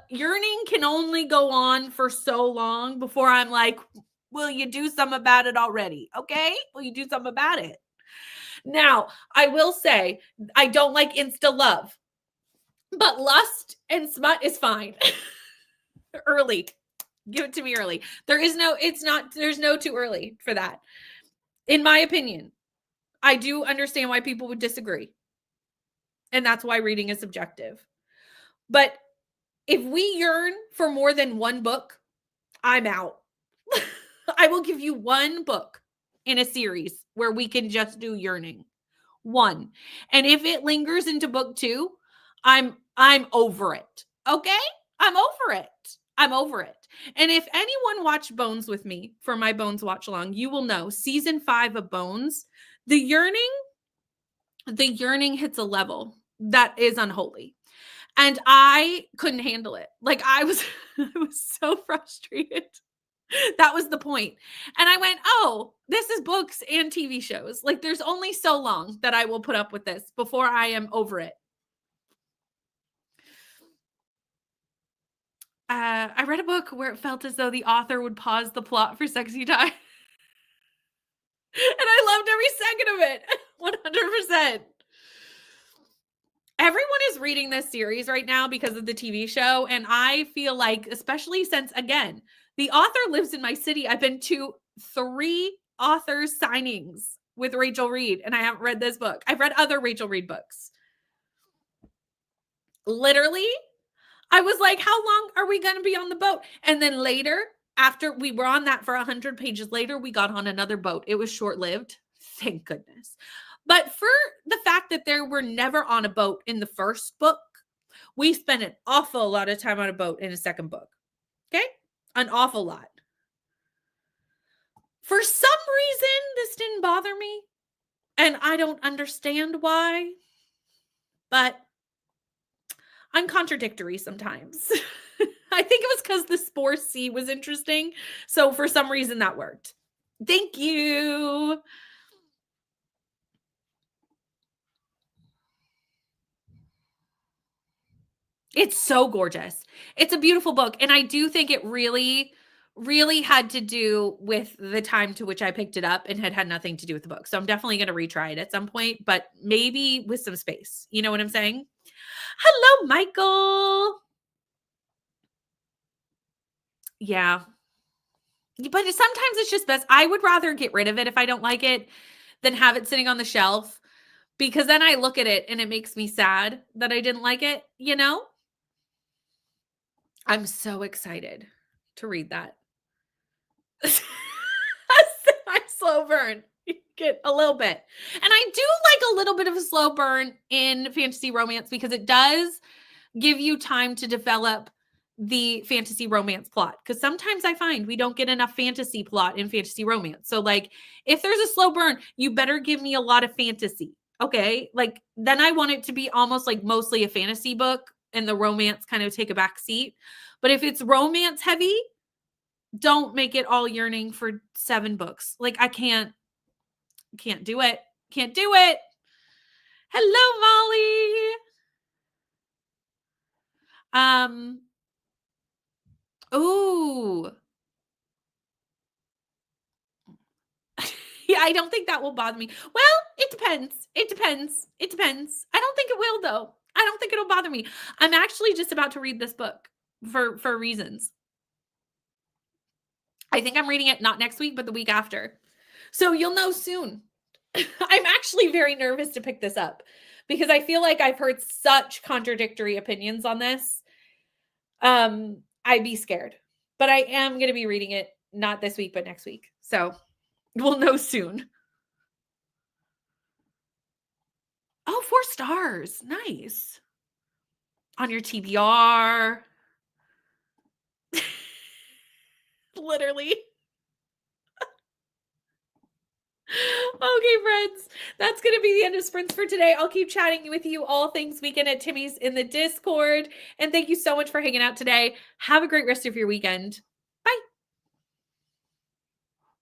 yearning can only go on for so long before I'm like, will you do something about it already? Okay? Will you do something about it? Now, I will say I don't like insta love, but lust and smut is fine. Early. Give it to me early. There's no too early for that. In my opinion, I do understand why people would disagree. And that's why reading is subjective. But if we yearn for more than one book, I'm out. I will give you one book in a series where we can just do yearning. One. And if it lingers into book 2, I'm over it. Okay? I'm over it. And if anyone watched Bones with me for my Bones watch along, you will know season 5 of Bones, the yearning hits a level that is unholy. And I couldn't handle it. Like, I was so frustrated. That was the point. And I went, oh, this is books and TV shows. Like, there's only so long that I will put up with this before I am over it. I read a book where it felt as though the author would pause the plot for sexy time. And I loved every second of it. 100%. Everyone is reading this series right now because of the TV show. And I feel like, especially since, again, the author lives in my city. I've been to 3 author signings with Rachel Reed, and I haven't read this book. I've read other Rachel Reed books. Literally, I was like, how long are we going to be on the boat? And then later, after we were on that for 100 pages later, we got on another boat. It was short-lived. Thank goodness. But for the fact that there were never on a boat in the first book, we spent an awful lot of time on a boat in a second book. Okay? An awful lot. For some reason, this didn't bother me. And I don't understand why. But I'm contradictory sometimes. I think it was because the Spore Sea was interesting. So for some reason that worked. Thank you. It's so gorgeous. It's a beautiful book. And I do think it really, really had to do with the time to which I picked it up and had nothing to do with the book. So I'm definitely going to retry it at some point, but maybe with some space. You know what I'm saying? Hello, Michael. Yeah. But sometimes it's just best. I would rather get rid of it if I don't like it than have it sitting on the shelf, because then I look at it and it makes me sad that I didn't like it, you know? I'm so excited to read that. I slow burn. Get a little bit. And I do like a little bit of a slow burn in fantasy romance because it does give you time to develop the fantasy romance plot. Because sometimes I find we don't get enough fantasy plot in fantasy romance. So, like, if there's a slow burn, you better give me a lot of fantasy. Okay. Like, then I want it to be almost like mostly a fantasy book and the romance kind of take a back seat. But if it's romance heavy, don't make it all yearning for 7 books. Like, I can't do it. Can't do it. Hello, Molly. Ooh. I don't think that will bother me. Well, it depends. It depends. It depends. I don't think it will though. I don't think it'll bother me. I'm actually just about to read this book for reasons. I think I'm reading it not next week, but the week after. So you'll know soon. I'm actually very nervous to pick this up because I feel like I've heard such contradictory opinions on this. I'd be scared. But I am going to be reading it not this week, but next week. So we'll know soon. Oh, 4 stars. Nice. On your TBR. Literally. Okay, friends, that's going to be the end of sprints for today. I'll keep chatting with you all things Weekend at Timmy's in the Discord. And thank you so much for hanging out today. Have a great rest of your weekend.